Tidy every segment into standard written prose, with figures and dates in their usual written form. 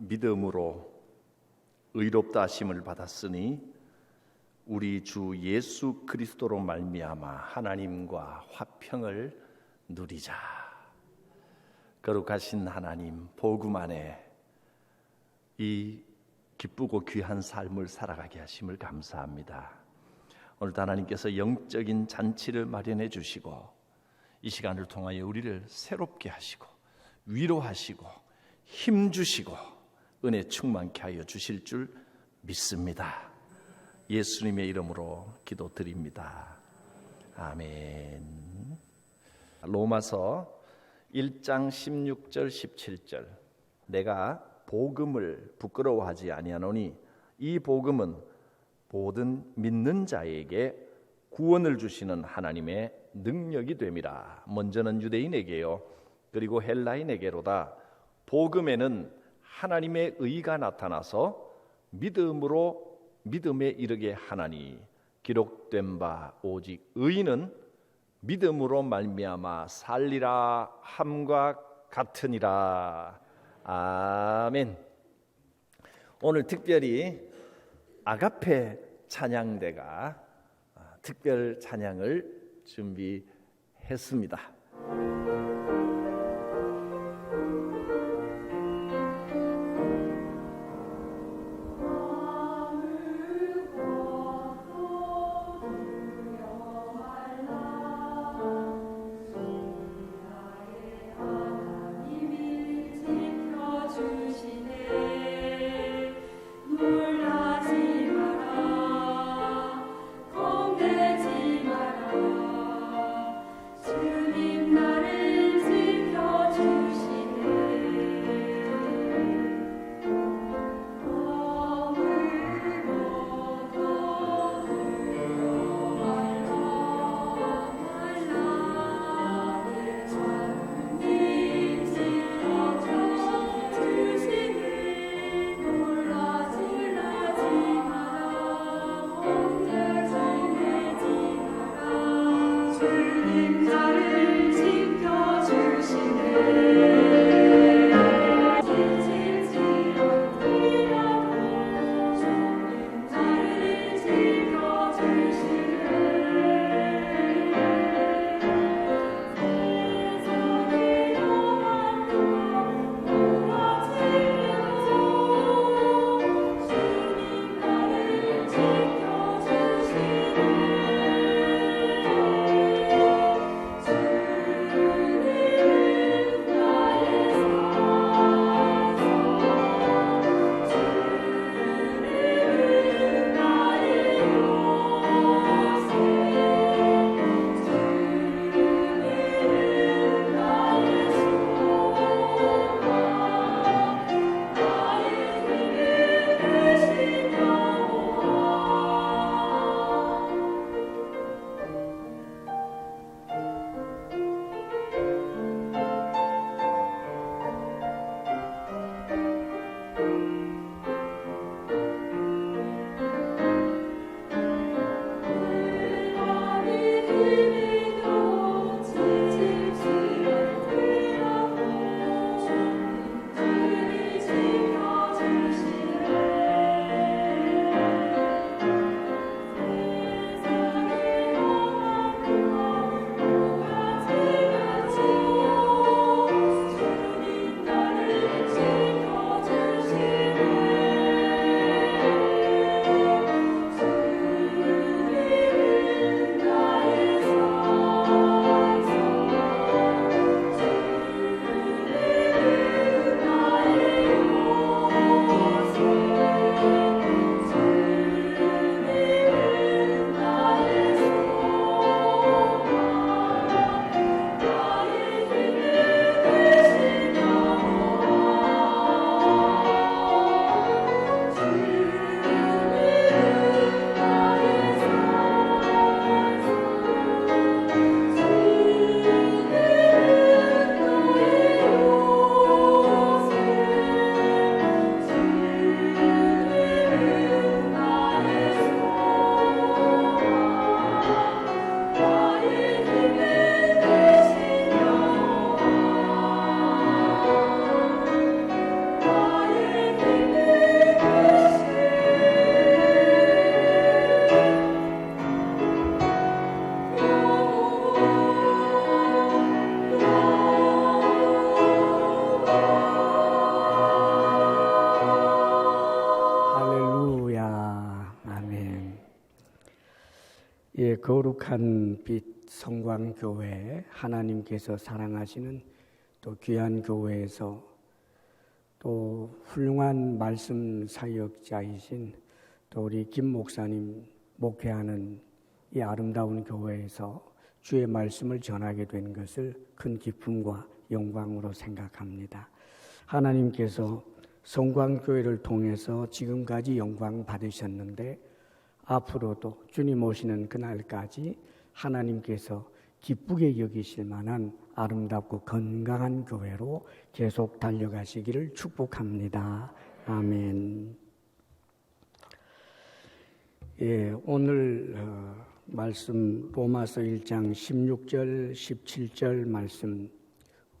믿음으로 의롭다 하심을 받았으니 우리 주 예수 그리스도로 말미암아 하나님과 화평을 누리자. 거룩하신 하나님, 복음 안에 이 기쁘고 귀한 삶을 살아가게 하심을 감사합니다. 오늘도 하나님께서 영적인 잔치를 마련해 주시고 이 시간을 통하여 우리를 새롭게 하시고 위로하시고 힘주시고 은혜 충만케 하여 주실 줄 믿습니다. 예수님의 이름으로 기도드립니다. 아멘. 로마서 1장 16절 17절 내가 복음을 부끄러워하지 아니하노니 이 복음은 모든 믿는 자에게 구원을 주시는 하나님의 능력이 됨이라. 먼저는 유대인에게요 그리고 헬라인에게로다. 복음에는 하나님의 의가 나타나서 믿음에 이르게 하나니 기록된 바 오직 의인은 믿음으로 말미암아 살리라 함과 같으니라. 아멘. 오늘 특별히 아가페 찬양대가 특별 찬양을 준비했습니다. 주님 나를 거룩한 빛 성광교회, 하나님께서 사랑하시는 또 귀한 교회에서 또 훌륭한 말씀 사역자이신 또 우리 김 목사님 목회하는 이 아름다운 교회에서 주의 말씀을 전하게 된 것을 큰 기쁨과 영광으로 생각합니다. 하나님께서 성광교회를 통해서 지금까지 영광 받으셨는데 앞으로도 주님 오시는 그날까지 하나님께서 기쁘게 여기실 만한 아름답고 건강한 교회로 계속 달려가시기를 축복합니다. 아멘. 예, 오늘 말씀 로마서 1장 16절, 17절 말씀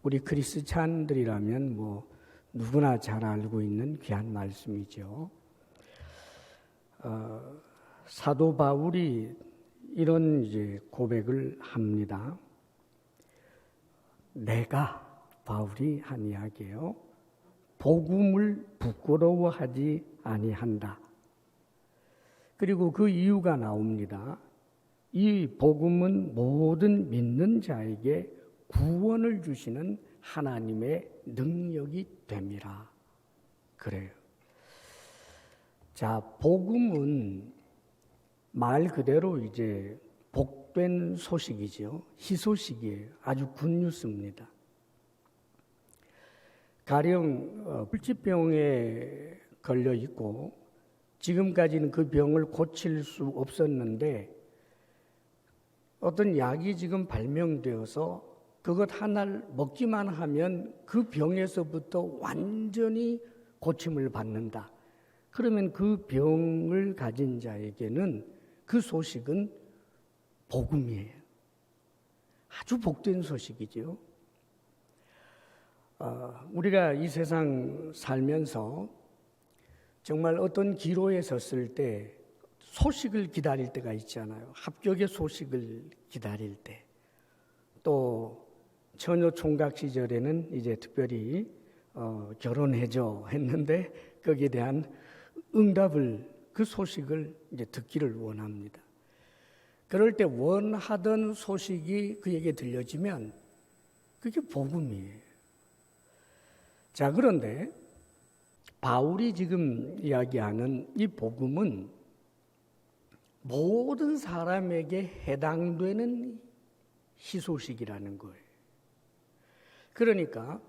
우리 크리스찬들이라면 누구나 잘 알고 있는 귀한 말씀이죠. 사도 바울이 이런 고백을 합니다. 내가 바울이 한 이야기예요. 복음을 부끄러워하지 아니한다. 그리고 그 이유가 나옵니다. 이 복음은 모든 믿는 자에게 구원을 주시는 하나님의 능력이 됨이라. 그래요. 자, 복음은 말 그대로 복된 소식이죠. 희소식이에요. 아주 굿뉴스입니다. 가령 불치병에 걸려 있고 지금까지는 그 병을 고칠 수 없었는데 어떤 약이 지금 발명되어서 그것 하나를 먹기만 하면 그 병에서부터 완전히 고침을 받는다. 그러면 그 병을 가진 자에게는 그 소식은 복음이에요. 아주 복된 소식이죠. 우리가 이 세상 살면서 정말 어떤 기로에 섰을 때 소식을 기다릴 때가 있잖아요. 합격의 소식을 기다릴 때. 또 처녀 총각 시절에는 특별히 결혼해줘 했는데 거기에 대한 응답을 그 소식을 듣기를 원합니다. 그럴 때 원하던 소식이 그에게 들려지면 그게 복음이에요. 자, 그런데 바울이 지금 이야기하는 이 복음은 모든 사람에게 해당되는 희소식이라는 거예요. 그러니까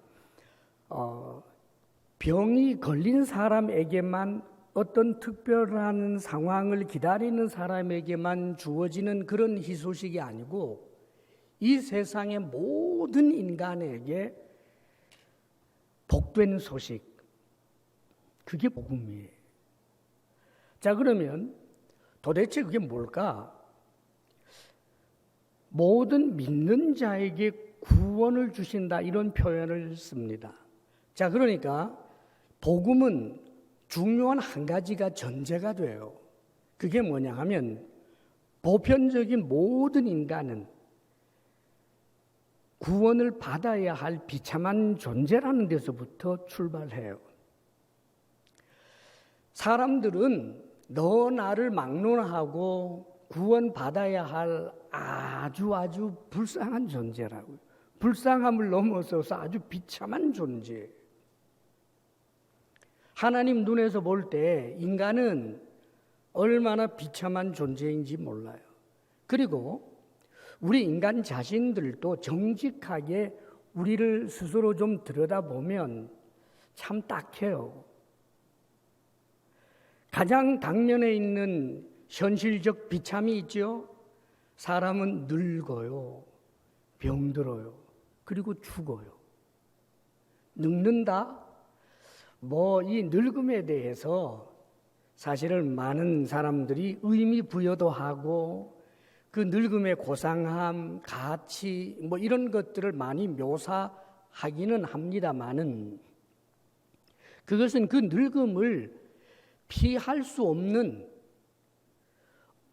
병이 걸린 사람에게만 어떤 특별한 상황을 기다리는 사람에게만 주어지는 그런 희소식이 아니고 이 세상의 모든 인간에게 복된 소식, 그게 복음이에요. 자, 그러면 도대체 그게 뭘까? 모든 믿는 자에게 구원을 주신다, 이런 표현을 씁니다. 자, 그러니까 복음은 중요한 한 가지가 전제가 돼요. 그게 뭐냐 하면 보편적인 모든 인간은 구원을 받아야 할 비참한 존재라는 데서부터 출발해요. 사람들은 너 나를 막론하고 구원받아야 할 아주 불쌍한 존재라고요. 불쌍함을 넘어서서 아주 비참한 존재. 하나님 눈에서 볼 때 인간은 얼마나 비참한 존재인지 몰라요. 그리고 우리 인간 자신들도 정직하게 우리를 스스로 좀 들여다보면 참 딱해요. 가장 당면에 있는 현실적 비참이 있죠. 사람은 늙어요. 병들어요. 그리고 죽어요. 늙는다? 이 늙음에 대해서 사실은 많은 사람들이 의미 부여도 하고 그 늙음의 고상함, 가치 이런 것들을 많이 묘사하기는 합니다만은 그것은 그 늙음을 피할 수 없는,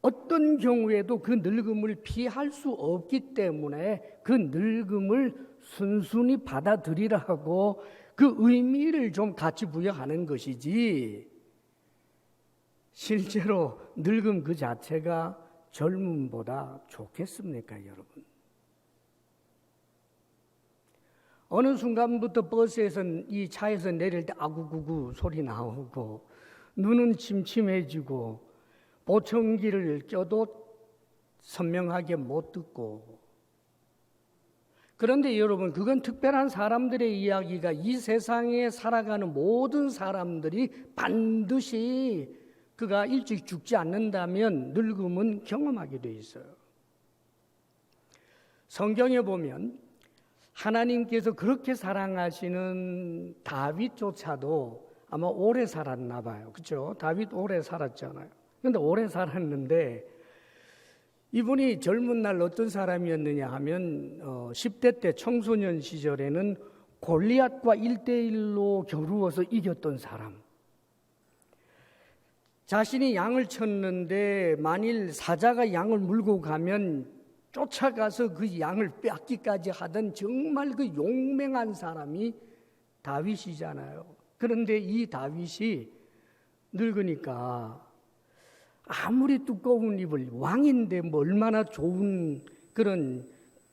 어떤 경우에도 그 늙음을 피할 수 없기 때문에 그 늙음을 순순히 받아들이라고 그 의미를 좀 같이 부여하는 것이지, 실제로 늙음 그 자체가 젊음보다 좋겠습니까, 여러분? 어느 순간부터 버스에서 이 차에서 내릴 때 아구구구 소리 나오고 눈은 침침해지고 보청기를 껴도 선명하게 못 듣고. 그런데 여러분, 그건 특별한 사람들의 이야기가 이 세상에 살아가는 모든 사람들이 반드시 그가 일찍 죽지 않는다면 늙음은 경험하게 돼 있어요. 성경에 보면 하나님께서 그렇게 사랑하시는 다윗조차도 아마 오래 살았나 봐요. 그렇죠? 다윗 오래 살았잖아요. 그런데 오래 살았는데 이분이 젊은 날 어떤 사람이었느냐 하면 10대 때 청소년 시절에는 골리앗과 1대1로 겨루어서 이겼던 사람. 자신이 양을 쳤는데 만일 사자가 양을 물고 가면 쫓아가서 그 양을 뺏기까지 하던 정말 그 용맹한 사람이 다윗이잖아요. 그런데 이 다윗이 늙으니까 아무리 두꺼운 입을, 왕인데 뭐 얼마나 좋은 그런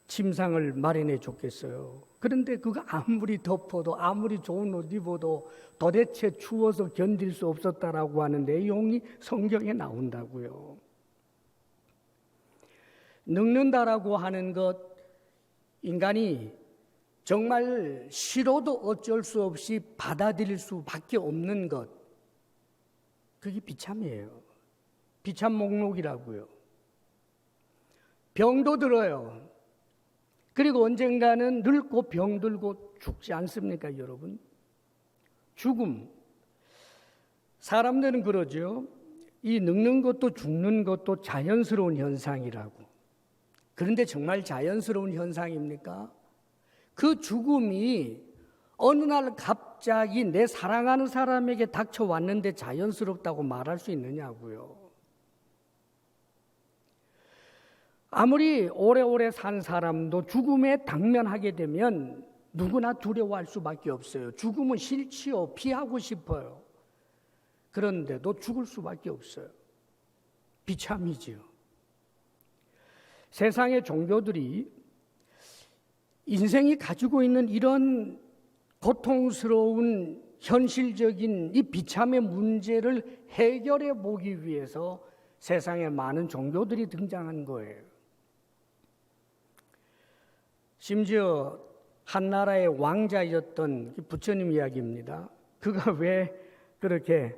침상을 마련해 줬겠어요. 그런데 그거 아무리 덮어도 아무리 좋은 옷 입어도 도대체 추워서 견딜 수 없었다라고 하는 내용이 성경에 나온다고요. 늙는다라고 하는 것, 인간이 정말 싫어도 어쩔 수 없이 받아들일 수밖에 없는 것, 그게 비참이에요. 비참 목록이라고요. 병도 들어요. 그리고 언젠가는 늙고 병들고 죽지 않습니까, 여러분? 죽음. 사람들은 그러죠. 이 늙는 것도 죽는 것도 자연스러운 현상이라고. 그런데 정말 자연스러운 현상입니까? 그 죽음이 어느 날 갑자기 내 사랑하는 사람에게 닥쳐왔는데 자연스럽다고 말할 수 있느냐고요. 아무리 오래오래 산 사람도 죽음에 당면하게 되면 누구나 두려워할 수밖에 없어요. 죽음은 싫지요. 피하고 싶어요. 그런데도 죽을 수밖에 없어요. 비참이지요. 세상의 종교들이 인생이 가지고 있는 이런 고통스러운 현실적인 이 비참의 문제를 해결해 보기 위해서 세상에 많은 종교들이 등장한 거예요. 심지어 한 나라의 왕자였던 부처님 이야기입니다. 그가 왜 그렇게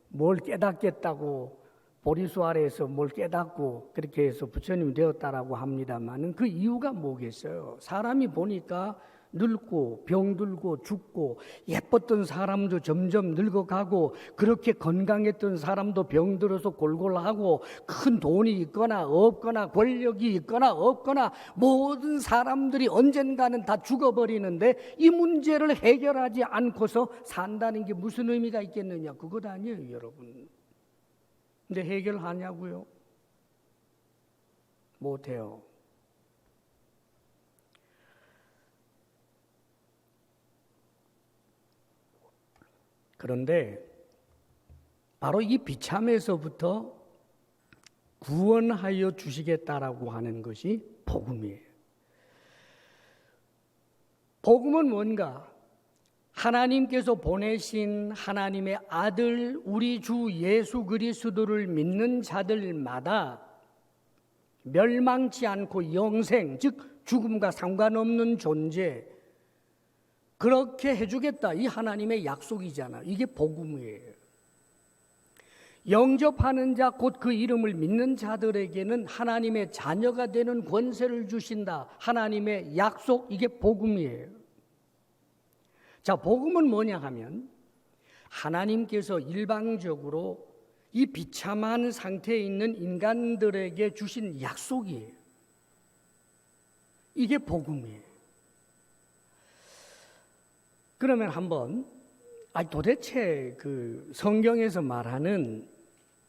뭘 깨닫겠다고 보리수 아래에서 뭘 깨닫고 그렇게 해서 부처님이 되었다라고 합니다만 그 이유가 뭐겠어요? 사람이 보니까 늙고 병들고 죽고 예뻤던 사람도 점점 늙어가고 그렇게 건강했던 사람도 병들어서 골골하고 큰 돈이 있거나 없거나 권력이 있거나 없거나 모든 사람들이 언젠가는 다 죽어버리는데 이 문제를 해결하지 않고서 산다는 게 무슨 의미가 있겠느냐? 그것 아니에요, 여러분. 근데 해결하냐고요? 못해요. 그런데 바로 이 비참에서부터 구원하여 주시겠다라고 하는 것이 복음이에요. 복음은 뭔가? 하나님께서 보내신 하나님의 아들 우리 주 예수 그리스도를 믿는 자들마다 멸망치 않고 영생, 즉 죽음과 상관없는 존재, 그렇게 해주겠다. 이 하나님의 약속이잖아. 이게 복음이에요. 영접하는 자, 곧 그 이름을 믿는 자들에게는 하나님의 자녀가 되는 권세를 주신다. 하나님의 약속, 이게 복음이에요. 자, 복음은 뭐냐 하면 하나님께서 일방적으로 이 비참한 상태에 있는 인간들에게 주신 약속이에요. 이게 복음이에요. 그러면 한번 도대체 그 성경에서 말하는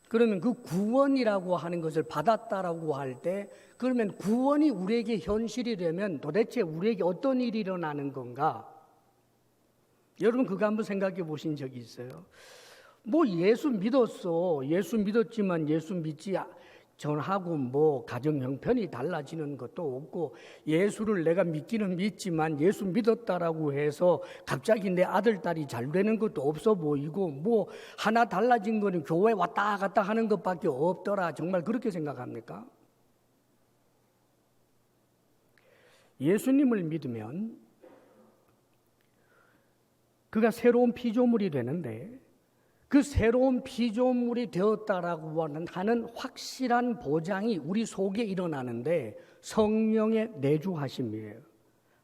그러면 그 구원이라고 하는 것을 받았다라고 할 때 그러면 구원이 우리에게 현실이 되면 도대체 우리에게 어떤 일이 일어나는 건가? 여러분 그거 한번 생각해 보신 적이 있어요? 뭐 예수 믿었어. 예수 믿었지만 예수 믿지 전하고 뭐 가정 형편이 달라지는 것도 없고, 예수를 내가 믿기는 믿지만 예수 믿었다라고 해서 갑자기 내 아들 딸이 잘 되는 것도 없어 보이고, 뭐 하나 달라진 거는 교회 왔다 갔다 하는 것밖에 없더라. 정말 그렇게 생각합니까? 예수님을 믿으면 그가 새로운 피조물이 되는데, 그 새로운 피조물이 되었다라고 하는 확실한 보장이 우리 속에 일어나는데 성령의 내주하심이에요.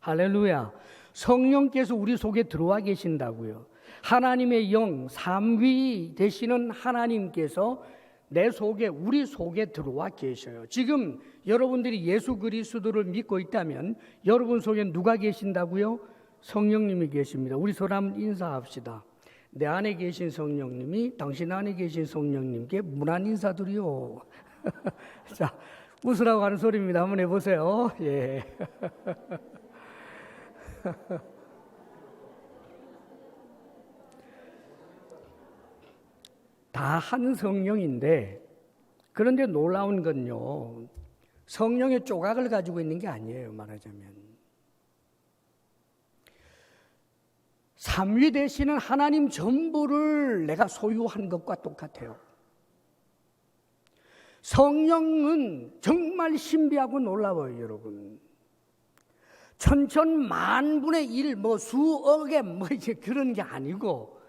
할렐루야. 성령께서 우리 속에 들어와 계신다고요. 하나님의 영, 삼위 되시는 하나님께서 내 속에, 우리 속에 들어와 계셔요. 지금 여러분들이 예수 그리스도를 믿고 있다면 여러분 속에 누가 계신다고요? 성령님이 계십니다. 우리 서로 한번 인사합시다. 내 안에 계신 성령님이 당신 안에 계신 성령님께 문안 인사드리오. 자, 웃으라고 하는 소리입니다. 한번 해보세요. 예. 다 한 성령인데, 그런데 놀라운 건요, 성령의 조각을 가지고 있는 게 아니에요. 말하자면 삼위 되시는 하나님 전부를 내가 소유한 것과 똑같아요. 성령은 정말 신비하고 놀라워요, 여러분. 천천만분의 일, 뭐 수억의 뭐 이제 그런 게 아니고,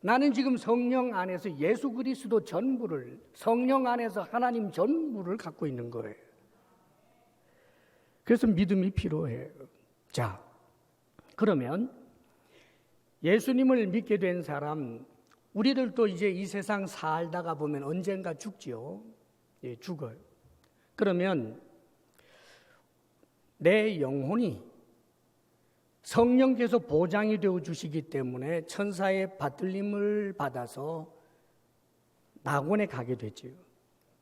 나는 지금 성령 안에서 예수 그리스도 전부를, 성령 안에서 하나님 전부를 갖고 있는 거예요. 그래서 믿음이 필요해요. 자, 그러면 예수님을 믿게 된 사람, 우리들도 이제 이 세상 살다가 보면 언젠가 죽지요. 예, 죽어요. 그러면 내 영혼이 성령께서 보장이 되어 주시기 때문에 천사의 받들림을 받아서 낙원에 가게 되지요.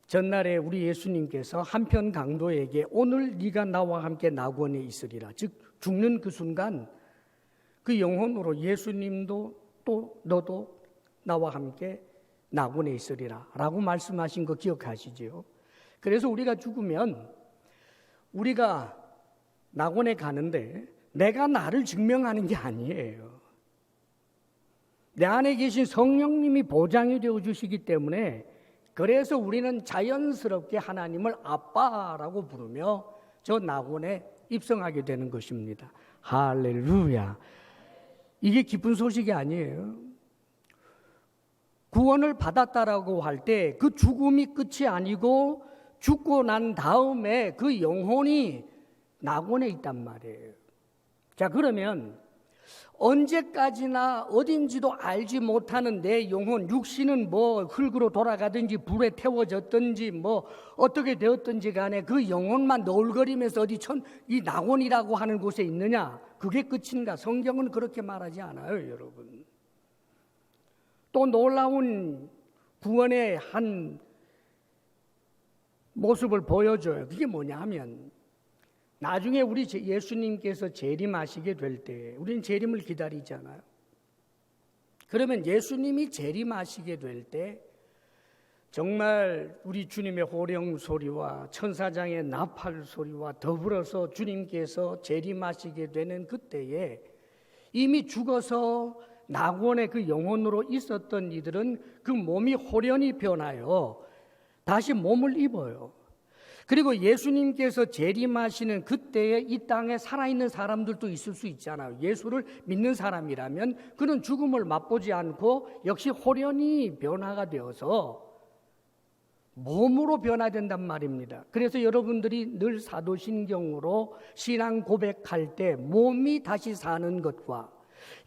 전날에 우리 예수님께서 한편 강도에게 오늘 네가 나와 함께 낙원에 있으리라. 즉 죽는 그 순간 그 영혼으로 예수님도 또 너도 나와 함께 낙원에 있으리라 라고 말씀하신 거 기억하시지요? 그래서 우리가 죽으면 우리가 낙원에 가는데 내가 나를 증명하는 게 아니에요. 내 안에 계신 성령님이 보장이 되어 주시기 때문에, 그래서 우리는 자연스럽게 하나님을 아빠라고 부르며 저 낙원에 입성하게 되는 것입니다. 할렐루야. 이게 기쁜 소식이 아니에요. 구원을 받았다라고 할 때 그 죽음이 끝이 아니고 죽고 난 다음에 그 영혼이 낙원에 있단 말이에요. 자, 그러면 언제까지나 어딘지도 알지 못하는 내 영혼, 육신은 뭐 흙으로 돌아가든지 불에 태워졌든지 뭐 어떻게 되었든지 간에 그 영혼만 너울거리면서 어디 이 낙원이라고 하는 곳에 있느냐? 그게 끝인가? 성경은 그렇게 말하지 않아요, 여러분. 또 놀라운 구원의 한 모습을 보여줘요. 그게 뭐냐 하면, 나중에 우리 예수님께서 재림하시게 될 때 우리는 재림을 기다리잖아요. 그러면 예수님이 재림하시게 될 때 정말 우리 주님의 호령 소리와 천사장의 나팔 소리와 더불어서 주님께서 재림하시게 되는 그때에 이미 죽어서 낙원의 그 영혼으로 있었던 이들은 그 몸이 호련히 변하여 다시 몸을 입어요. 그리고 예수님께서 재림하시는 그때에 이 땅에 살아있는 사람들도 있을 수 있잖아요. 예수를 믿는 사람이라면 그는 죽음을 맛보지 않고 역시 호련히 변화가 되어서 몸으로 변화된단 말입니다. 그래서 여러분들이 늘 사도신경으로 신앙 고백할 때 몸이 다시 사는 것과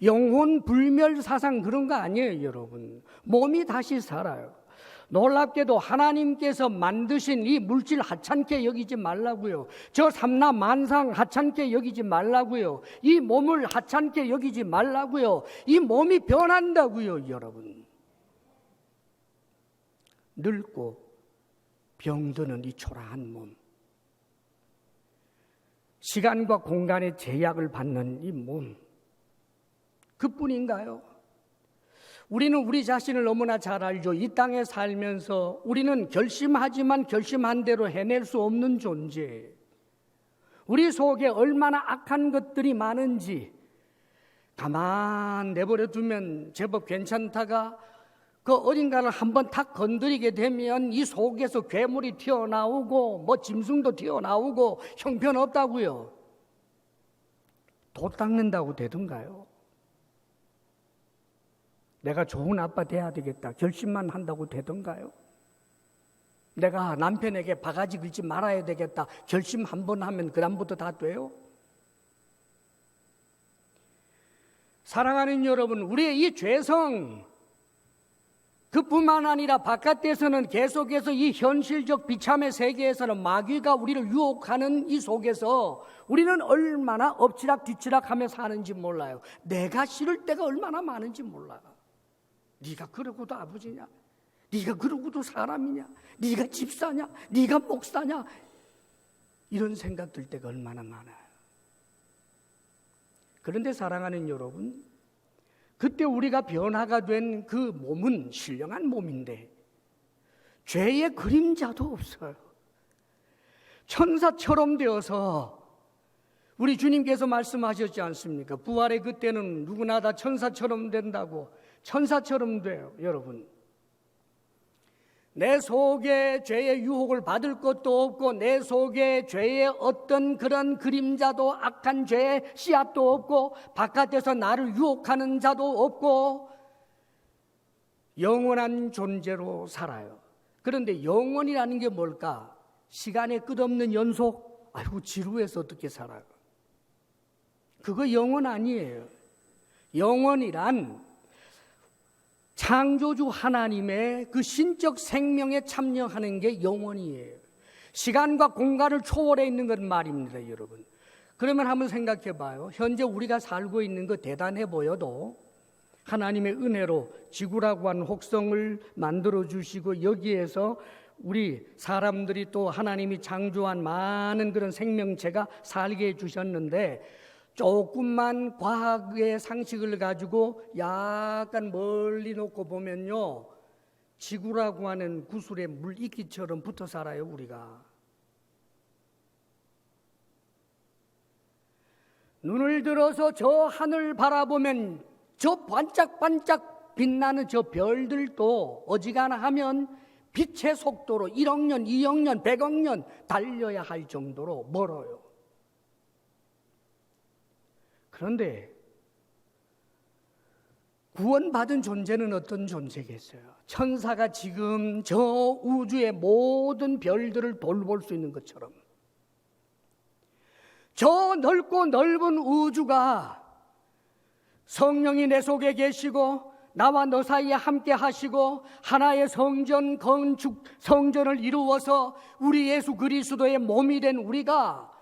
영혼 불멸 사상 그런 거 아니에요, 여러분. 몸이 다시 살아요. 놀랍게도 하나님께서 만드신 이 물질 하찮게 여기지 말라고요. 저 삼라 만상 하찮게 여기지 말라고요. 이 몸을 하찮게 여기지 말라고요. 이 몸이 변한다고요, 여러분. 늙고 병드는 이 초라한 몸, 시간과 공간의 제약을 받는 이 몸, 그뿐인가요? 우리는 우리 자신을 너무나 잘 알죠. 이 땅에 살면서 우리는 결심하지만 결심한 대로 해낼 수 없는 존재. 우리 속에 얼마나 악한 것들이 많은지 가만 내버려 두면 제법 괜찮다가 그 어딘가를 한번 탁 건드리게 되면 이 속에서 괴물이 튀어나오고 뭐 짐승도 튀어나오고 형편없다고요. 도 닦는다고 되던가요? 내가 좋은 아빠 돼야 되겠다 결심만 한다고 되던가요? 내가 남편에게 바가지 긁지 말아야 되겠다 결심 한번 하면 그 다음부터 다 돼요? 사랑하는 여러분, 우리의 이 죄성 그뿐만 아니라 바깥에서는 계속해서 이 현실적 비참의 세계에서는 마귀가 우리를 유혹하는 이 속에서 우리는 얼마나 엎치락 뒤치락 하며 사는지 몰라요. 내가 싫을 때가 얼마나 많은지 몰라요. 네가 그러고도 아버지냐? 네가 그러고도 사람이냐? 네가 집사냐? 네가 목사냐? 이런 생각 들 때가 얼마나 많아요. 그런데 사랑하는 여러분, 그때 우리가 변화가 된 그 몸은 신령한 몸인데 죄의 그림자도 없어요. 천사처럼 되어서 우리 주님께서 말씀하셨지 않습니까? 부활의 그때는 누구나 다 천사처럼 된다고. 천사처럼 돼요, 여러분. 내 속에 죄의 유혹을 받을 것도 없고 내 속에 죄의 어떤 그런 그림자도 악한 죄의 씨앗도 없고 바깥에서 나를 유혹하는 자도 없고 영원한 존재로 살아요. 그런데 영원이라는 게 뭘까? 시간의 끝없는 연속? 아이고 지루해서 어떻게 살아요? 그거 영원 아니에요. 영원이란 창조주 하나님의 그 신적 생명에 참여하는 게 영원이에요. 시간과 공간을 초월해 있는 건 말입니다, 여러분. 그러면 한번 생각해 봐요. 현재 우리가 살고 있는 거 대단해 보여도 하나님의 은혜로 지구라고 하는 혹성을 만들어 주시고 여기에서 우리 사람들이 또 하나님이 창조한 많은 그런 생명체가 살게 해 주셨는데 조금만 과학의 상식을 가지고 약간 멀리 놓고 보면요, 지구라고 하는 구슬에 물이끼처럼 붙어 살아요, 우리가. 눈을 들어서 저 하늘 바라보면 저 반짝반짝 빛나는 저 별들도 어지간하 하면 빛의 속도로 1억 년, 2억 년, 100억 년 달려야 할 정도로 멀어요. 그런데 구원받은 존재는 어떤 존재겠어요? 천사가 지금 저 우주의 모든 별들을 돌볼 수 있는 것처럼 저 넓고 넓은 우주가 성령이 내 속에 계시고 나와 너 사이에 함께 하시고 하나의 성전 건축 성전을 이루어서 우리 예수 그리스도의 몸이 된 우리가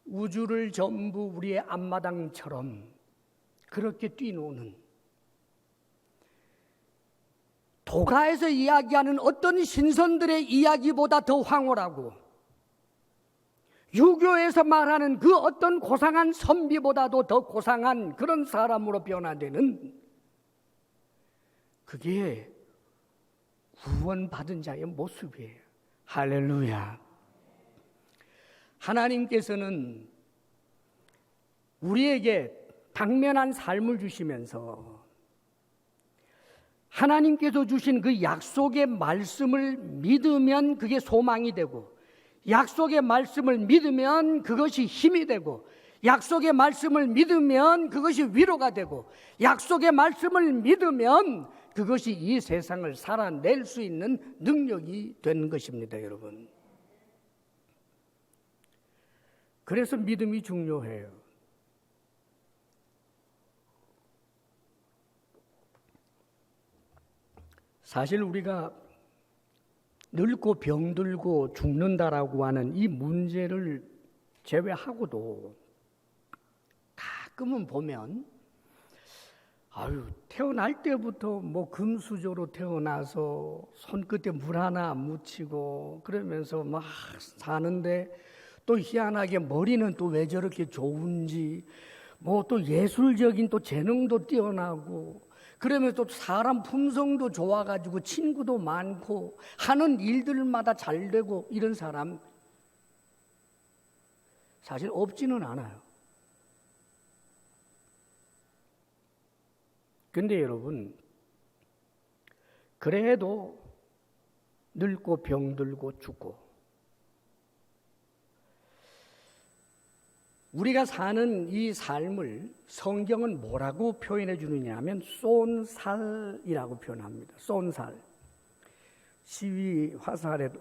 우주를 전부 우리의 앞마당처럼 그렇게 뛰노는 도가에서 이야기하는 어떤 신선들의 이야기보다 더 황홀하고 유교에서 말하는 그 어떤 고상한 선비보다도 더 고상한 그런 사람으로 변화되는 그게 구원받은 자의 모습이에요. 할렐루야. 하나님께서는 우리에게 당면한 삶을 주시면서 하나님께서 주신 그 약속의 말씀을 믿으면 그게 소망이 되고 약속의 말씀을 믿으면 그것이 힘이 되고 약속의 말씀을 믿으면 그것이 위로가 되고 약속의 말씀을 믿으면 그것이 이 세상을 살아낼 수 있는 능력이 되는 것입니다, 여러분. 그래서 믿음이 중요해요. 사실 우리가 늙고 병들고 죽는다라고 하는 이 문제를 제외하고도 가끔은 보면 태어날 때부터 뭐 금수저로 태어나서 손끝에 물 하나 안 묻히고 그러면서 막 사는데 또 희한하게 머리는 또 왜 저렇게 좋은지 뭐 또 예술적인 또 재능도 뛰어나고 그러면서 또 사람 품성도 좋아가지고 친구도 많고 하는 일들마다 잘 되고 이런 사람 사실 없지는 않아요. 근데 여러분, 그래도 늙고 병들고 죽고 우리가 사는 이 삶을 성경은 뭐라고 표현해 주느냐 하면 쏜살이라고 표현합니다. 쏜살. 시위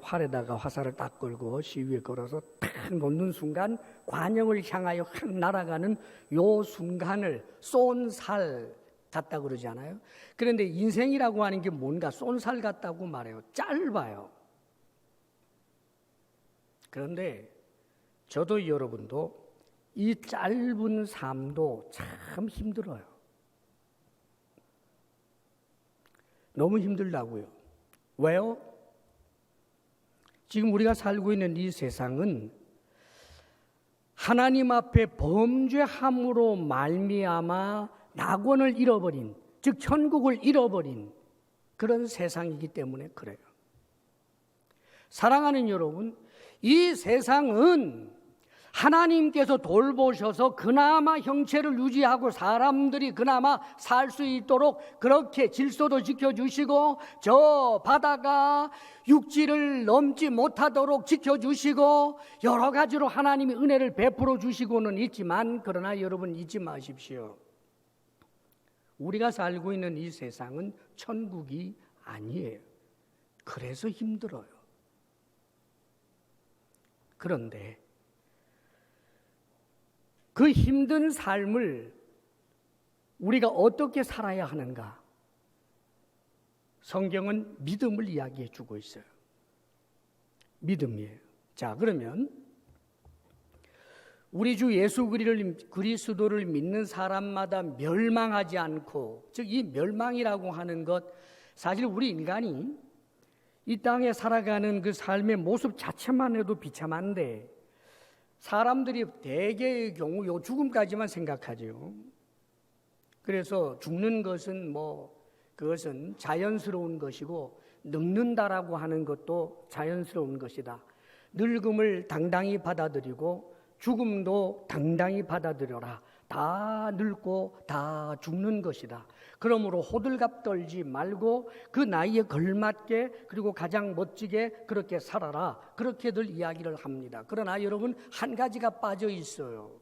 활에다가 화살을 딱 걸고 시위에 걸어서 탁 놓는 순간 관역을 향하여 확 날아가는 요 순간을 쏜살 같다 그러지 않아요? 그런데 인생이라고 하는 게 뭔가 쏜살 같다고 말해요. 짧아요. 그런데 저도 여러분도 이 짧은 삶도 참 힘들어요. 너무 힘들다고요. 왜요? 지금 우리가 살고 있는 이 세상은 하나님 앞에 범죄함으로 말미암아 낙원을 잃어버린, 즉 천국을 잃어버린 그런 세상이기 때문에 그래요. 사랑하는 여러분, 이 세상은 하나님께서 돌보셔서 그나마 형체를 유지하고 사람들이 그나마 살 수 있도록 그렇게 질서도 지켜주시고 저 바다가 육지를 넘지 못하도록 지켜주시고 여러 가지로 하나님이 은혜를 베풀어 주시고는 있지만 그러나 여러분 잊지 마십시오. 우리가 살고 있는 이 세상은 천국이 아니에요. 그래서 힘들어요. 그런데 그 힘든 삶을 우리가 어떻게 살아야 하는가? 성경은 믿음을 이야기해 주고 있어요. 믿음이에요. 자, 그러면 우리 주 예수 그리스도를 믿는 사람마다 멸망하지 않고, 즉 이 멸망이라고 하는 것, 사실 우리 인간이 이 땅에 살아가는 그 삶의 모습 자체만 해도 비참한데 사람들이 대개의 경우 요 죽음까지만 생각하죠. 그래서 죽는 것은 그것은 자연스러운 것이고 늙는다라고 하는 것도 자연스러운 것이다. 늙음을 당당히 받아들이고 죽음도 당당히 받아들여라. 다 늙고 다 죽는 것이다. 그러므로 호들갑 떨지 말고 그 나이에 걸맞게 그리고 가장 멋지게 그렇게 살아라. 그렇게들 이야기를 합니다. 그러나 여러분 한 가지가 빠져 있어요.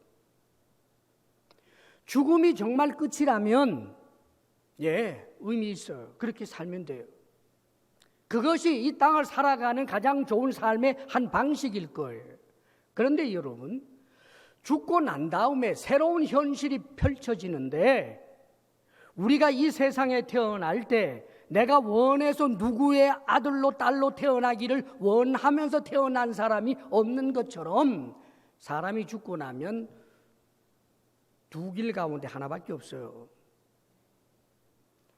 죽음이 정말 끝이라면 의미 있어요. 그렇게 살면 돼요. 그것이 이 땅을 살아가는 가장 좋은 삶의 한 방식일 거예요. 그런데 여러분 죽고 난 다음에 새로운 현실이 펼쳐지는데 우리가 이 세상에 태어날 때 내가 원해서 누구의 아들로 딸로 태어나기를 원하면서 태어난 사람이 없는 것처럼 사람이 죽고 나면 두 길 가운데 하나밖에 없어요.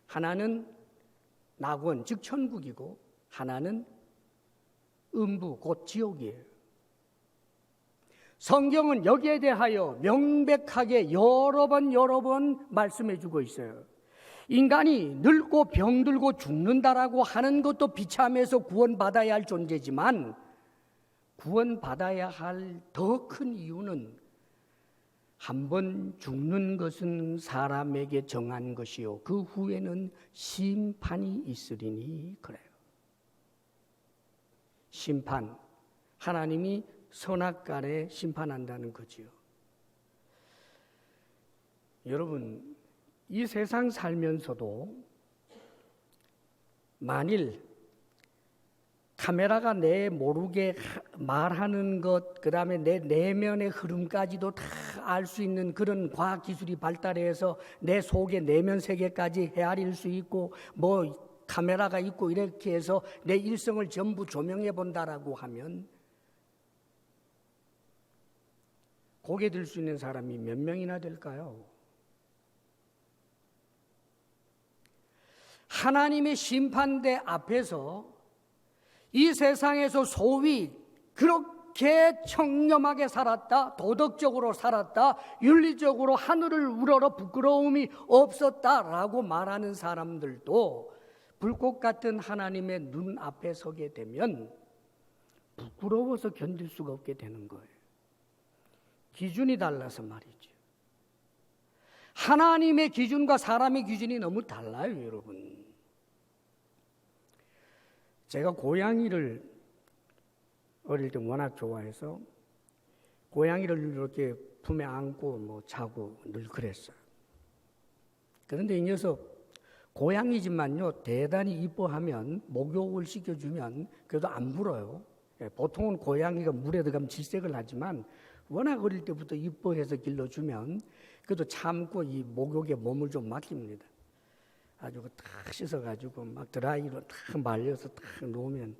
하나는 낙원, 즉 천국이고 하나는 음부, 곧 지옥이에요. 성경은 여기에 대하여 명백하게 여러 번 말씀해 주고 있어요. 인간이 늙고 병들고 죽는다라고 하는 것도 비참해서 구원받아야 할 존재지만 구원받아야 할 더 큰 이유는 한 번 죽는 것은 사람에게 정한 것이요 그 후에는 심판이 있으리니 그래요. 심판, 하나님이 선악간에 심판한다는 거지요. 여러분, 이 세상 살면서도 만일 카메라가 내 모르게 말하는 것, 그 다음에 내 내면의 흐름까지도 다 알 수 있는 그런 과학기술이 발달해서 내 속의 내면 세계까지 헤아릴 수 있고 카메라가 있고 이렇게 해서 내 일생을 전부 조명해 본다라고 하면 고개 들 수 있는 사람이 몇 명이나 될까요? 하나님의 심판대 앞에서 이 세상에서 소위 그렇게 그렇게 청렴하게 살았다, 도덕적으로 살았다, 윤리적으로 하늘을 우러러 부끄러움이 없었다라고 말하는 사람들도 불꽃 같은 하나님의 눈 앞에 서게 되면 부끄러워서 견딜 수가 없게 되는 거예요. 기준이 달라서 말이죠. 하나님의 기준과 사람의 기준이 너무 달라요, 여러분. 제가 고양이를 어릴 때 워낙 좋아해서 고양이를 이렇게 품에 안고 뭐 자고 늘 그랬어요. 그런데 이 녀석 고양이지만요, 대단히 이뻐하면 목욕을 시켜주면 그래도 안 물어요. 보통은 고양이가 물에 들어가면 질색을 하지만 워낙 어릴 때부터 이뻐해서 길러주면 그래도 참고 이 목욕에 몸을 좀 맡깁니다. 아주 탁 씻어가지고 막 드라이로 탁 말려서 탁 놓으면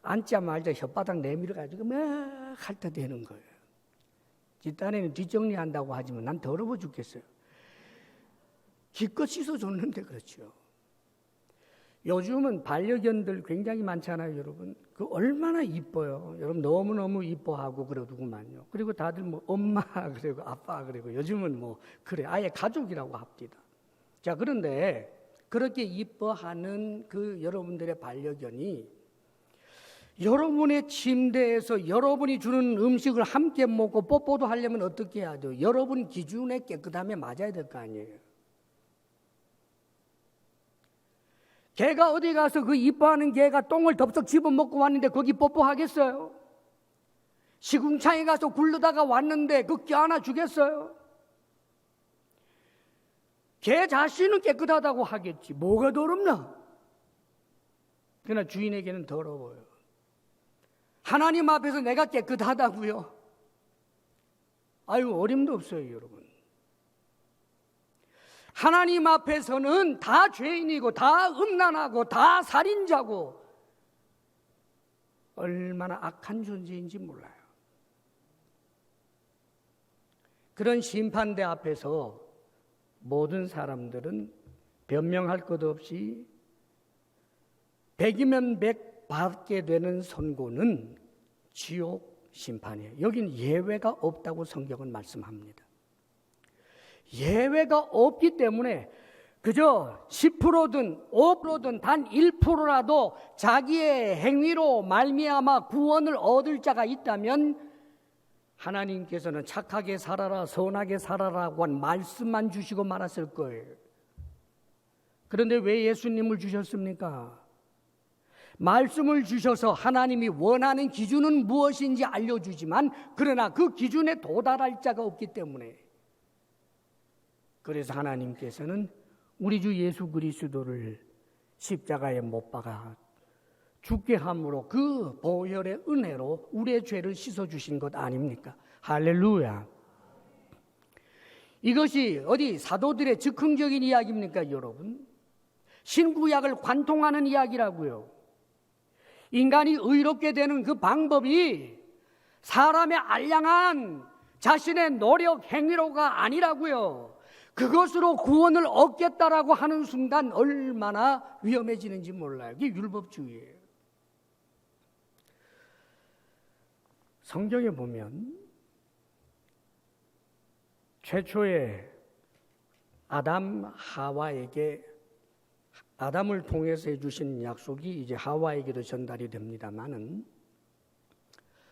앉자마자 혓바닥 내밀어가지고 막 핥아대는 거예요. 뒷단에는 뒷정리한다고 하지만 난 더러워 죽겠어요. 기껏 씻어줬는데 그렇죠. 요즘은 반려견들 굉장히 많잖아요, 여러분. 그 얼마나 이뻐요. 여러분 너무너무 이뻐하고 그러더구만요. 그리고 다들 뭐 엄마 그리고 아빠 그리고 요즘은 뭐 그래 아예 가족이라고 합디다. 자, 그런데 그렇게 이뻐하는 그 여러분들의 반려견이 여러분의 침대에서 여러분이 주는 음식을 함께 먹고 뽀뽀도 하려면 어떻게 해야 돼요? 여러분 기준에 깨끗함에 맞아야 될 거 아니에요. 개가 어디 가서 그 이뻐하는 개가 똥을 덥석 집어먹고 왔는데 거기 뽀뽀하겠어요? 시궁창에 가서 굴르다가 왔는데 그 껴안아 주겠어요? 개 자신은 깨끗하다고 하겠지. 뭐가 더럽나? 그러나 주인에게는 더러워요. 하나님 앞에서 내가 깨끗하다고요? 아유, 어림도 없어요, 여러분. 하나님 앞에서는 다 죄인이고 다 음란하고 다 살인자고 얼마나 악한 존재인지 몰라요. 그런 심판대 앞에서 모든 사람들은 변명할 것 없이 100이면 100 받게 되는 선고는 지옥 심판이에요. 여긴 예외가 없다고 성경은 말씀합니다. 예외가 없기 때문에 그저 10%든 5%든 단 1%라도 자기의 행위로 말미암아 구원을 얻을 자가 있다면 하나님께서는 착하게 살아라, 선하게 살아라고 한 말씀만 주시고 말았을 거예요. 그런데 왜 예수님을 주셨습니까? 말씀을 주셔서 하나님이 원하는 기준은 무엇인지 알려주지만 그러나 그 기준에 도달할 자가 없기 때문에 그래서 하나님께서는 우리 주 예수 그리스도를 십자가에 못 박아 죽게 함으로 그 보혈의 은혜로 우리의 죄를 씻어주신 것 아닙니까? 할렐루야. 이것이 어디 사도들의 즉흥적인 이야기입니까, 여러분? 신구약을 관통하는 이야기라고요. 인간이 의롭게 되는 그 방법이 사람의 알량한 자신의 노력 행위로가 아니라고요. 그것으로 구원을 얻겠다라고 하는 순간 얼마나 위험해지는지 몰라요. 이게 율법주의예요. 성경에 보면 최초의 아담 하와에게 아담을 통해서 해주신 약속이 이제 하와에게도 전달이 됩니다만은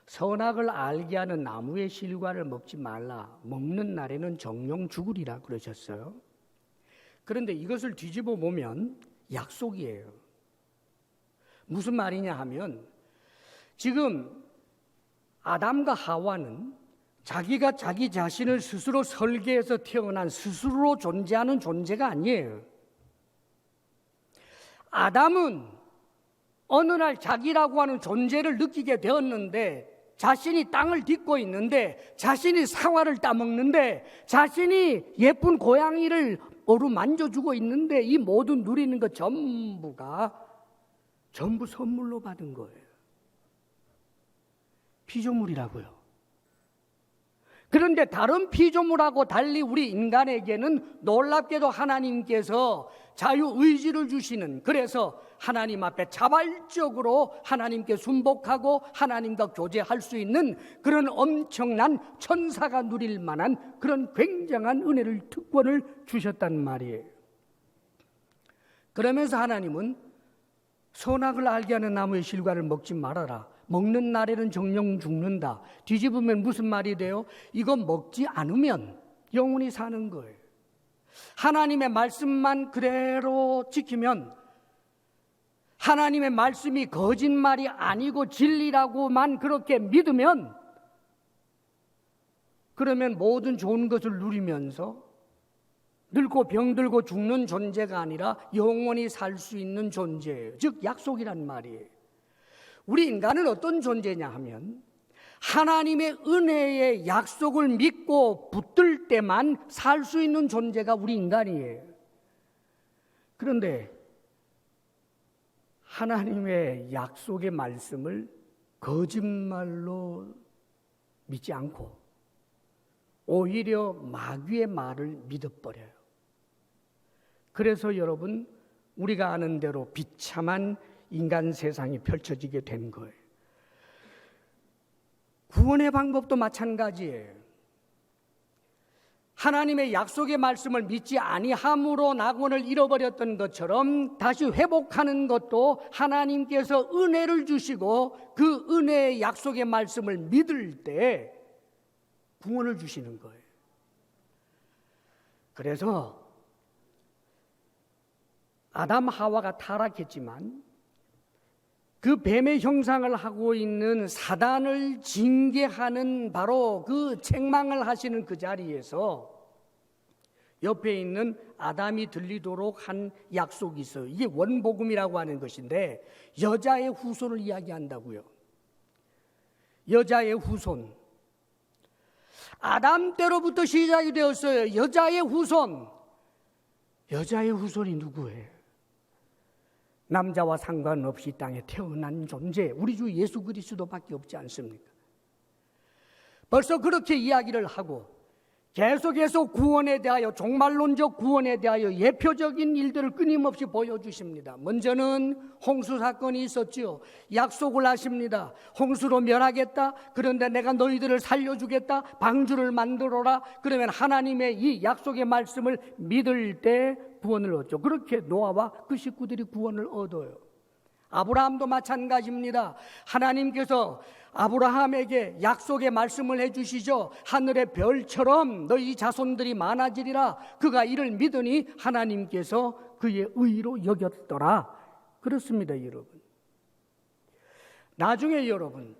선악을 알게 하는 나무의 실과를 먹지 말라. 먹는 날에는 정령 죽으리라 그러셨어요. 그런데 이것을 뒤집어 보면 약속이에요. 무슨 말이냐 하면 지금 아담과 하와는 자기가 자기 자신을 스스로 설계해서 태어난 스스로 존재하는 존재가 아니에요. 아담은 어느 날 자기라고 하는 존재를 느끼게 되었는데 자신이 땅을 딛고 있는데 자신이 사과를 따먹는데 자신이 예쁜 고양이를 어루만져주고 있는데 이 모든 누리는 것 전부가 전부 선물로 받은 거예요. 피조물이라고요. 그런데 다른 피조물하고 달리 우리 인간에게는 놀랍게도 하나님께서 자유의지를 주시는, 그래서 하나님 앞에 자발적으로 하나님께 순복하고 하나님과 교제할 수 있는 그런 엄청난 천사가 누릴 만한 그런 굉장한 은혜를, 특권을 주셨단 말이에요. 그러면서 하나님은 선악을 알게 하는 나무의 실과를 먹지 말아라. 먹는 날에는 정령 죽는다. 뒤집으면 무슨 말이 돼요? 이거 먹지 않으면 영원히 사는 거예요. 하나님의 말씀만 그대로 지키면, 하나님의 말씀이 거짓말이 아니고 진리라고만 그렇게 믿으면, 그러면 모든 좋은 것을 누리면서 늙고 병들고 죽는 존재가 아니라 영원히 살 수 있는 존재예요. 즉 약속이란 말이에요. 우리 인간은 어떤 존재냐 하면 하나님의 은혜의 약속을 믿고 붙들 때만 살 수 있는 존재가 우리 인간이에요. 그런데 하나님의 약속의 말씀을 거짓말로 믿지 않고 오히려 마귀의 말을 믿어버려요. 그래서 여러분, 우리가 아는 대로 비참한 인간 세상이 펼쳐지게 된 거예요. 구원의 방법도 마찬가지예요. 하나님의 약속의 말씀을 믿지 아니함으로 낙원을 잃어버렸던 것처럼 다시 회복하는 것도 하나님께서 은혜를 주시고 그 은혜의 약속의 말씀을 믿을 때 구원을 주시는 거예요. 그래서 아담 하와가 타락했지만 그 뱀의 형상을 하고 있는 사단을 징계하는 바로 그 책망을 하시는 그 자리에서 옆에 있는 아담이 들리도록 한 약속이 있어요. 이게 원복음이라고 하는 것인데 여자의 후손을 이야기한다고요. 여자의 후손. 아담 때로부터 시작이 되었어요. 여자의 후손. 여자의 후손이 누구예요? 남자와 상관없이 땅에 태어난 존재, 우리 주 예수 그리스도밖에 없지 않습니까? 벌써 그렇게 이야기를 하고 계속해서 구원에 대하여, 종말론적 구원에 대하여 예표적인 일들을 끊임없이 보여주십니다. 먼저는 홍수 사건이 있었지요. 약속을 하십니다. 홍수로 멸하겠다. 그런데 내가 너희들을 살려주겠다. 방주를 만들어라. 그러면 하나님의 이 약속의 말씀을 믿을 때 구원을 얻죠. 그렇게 노아와 그 식구들이 구원을 얻어요. 아브라함도 마찬가지입니다. 하나님께서 아브라함에게 약속의 말씀을 해주시죠. 하늘의 별처럼 너희 자손들이 많아지리라. 그가 이를 믿으니 하나님께서 그의 의로 여겼더라. 그렇습니다, 여러분. 나중에 여러분,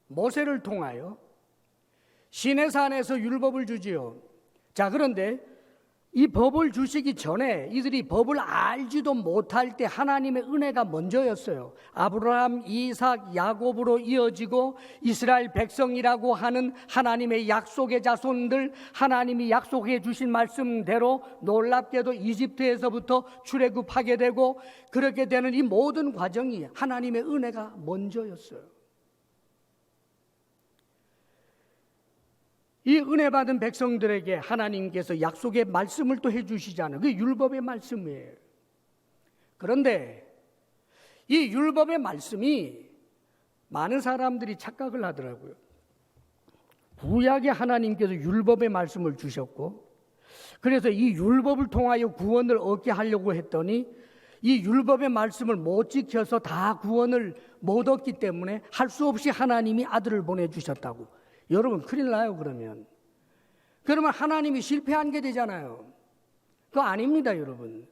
모세를 통하여 시내산에서 율법을 주지요. 자, 그런데 이 법을 주시기 전에 이들이 법을 알지도 못할 때 하나님의 은혜가 먼저였어요. 아브라함, 이삭, 야곱으로 이어지고 이스라엘 백성이라고 하는 하나님의 약속의 자손들, 하나님이 약속해 주신 말씀대로 놀랍게도 이집트에서부터 출애굽하게 되고 그렇게 되는 이 모든 과정이 하나님의 은혜가 먼저였어요. 이 은혜 받은 백성들에게 하나님께서 약속의 말씀을 또 해주시잖아요. 그게 율법의 말씀이에요. 그런데 이 율법의 말씀이 많은 사람들이 착각을 하더라고요. 구약에 하나님께서 율법의 말씀을 주셨고, 그래서 이 율법을 통하여 구원을 얻게 하려고 했더니 이 율법의 말씀을 못 지켜서 다 구원을 못 얻기 때문에 할 수 없이 하나님이 아들을 보내주셨다고. 여러분, 큰일 나요. 그러면 하나님이 실패한 게 되잖아요. 그거 아닙니다, 여러분.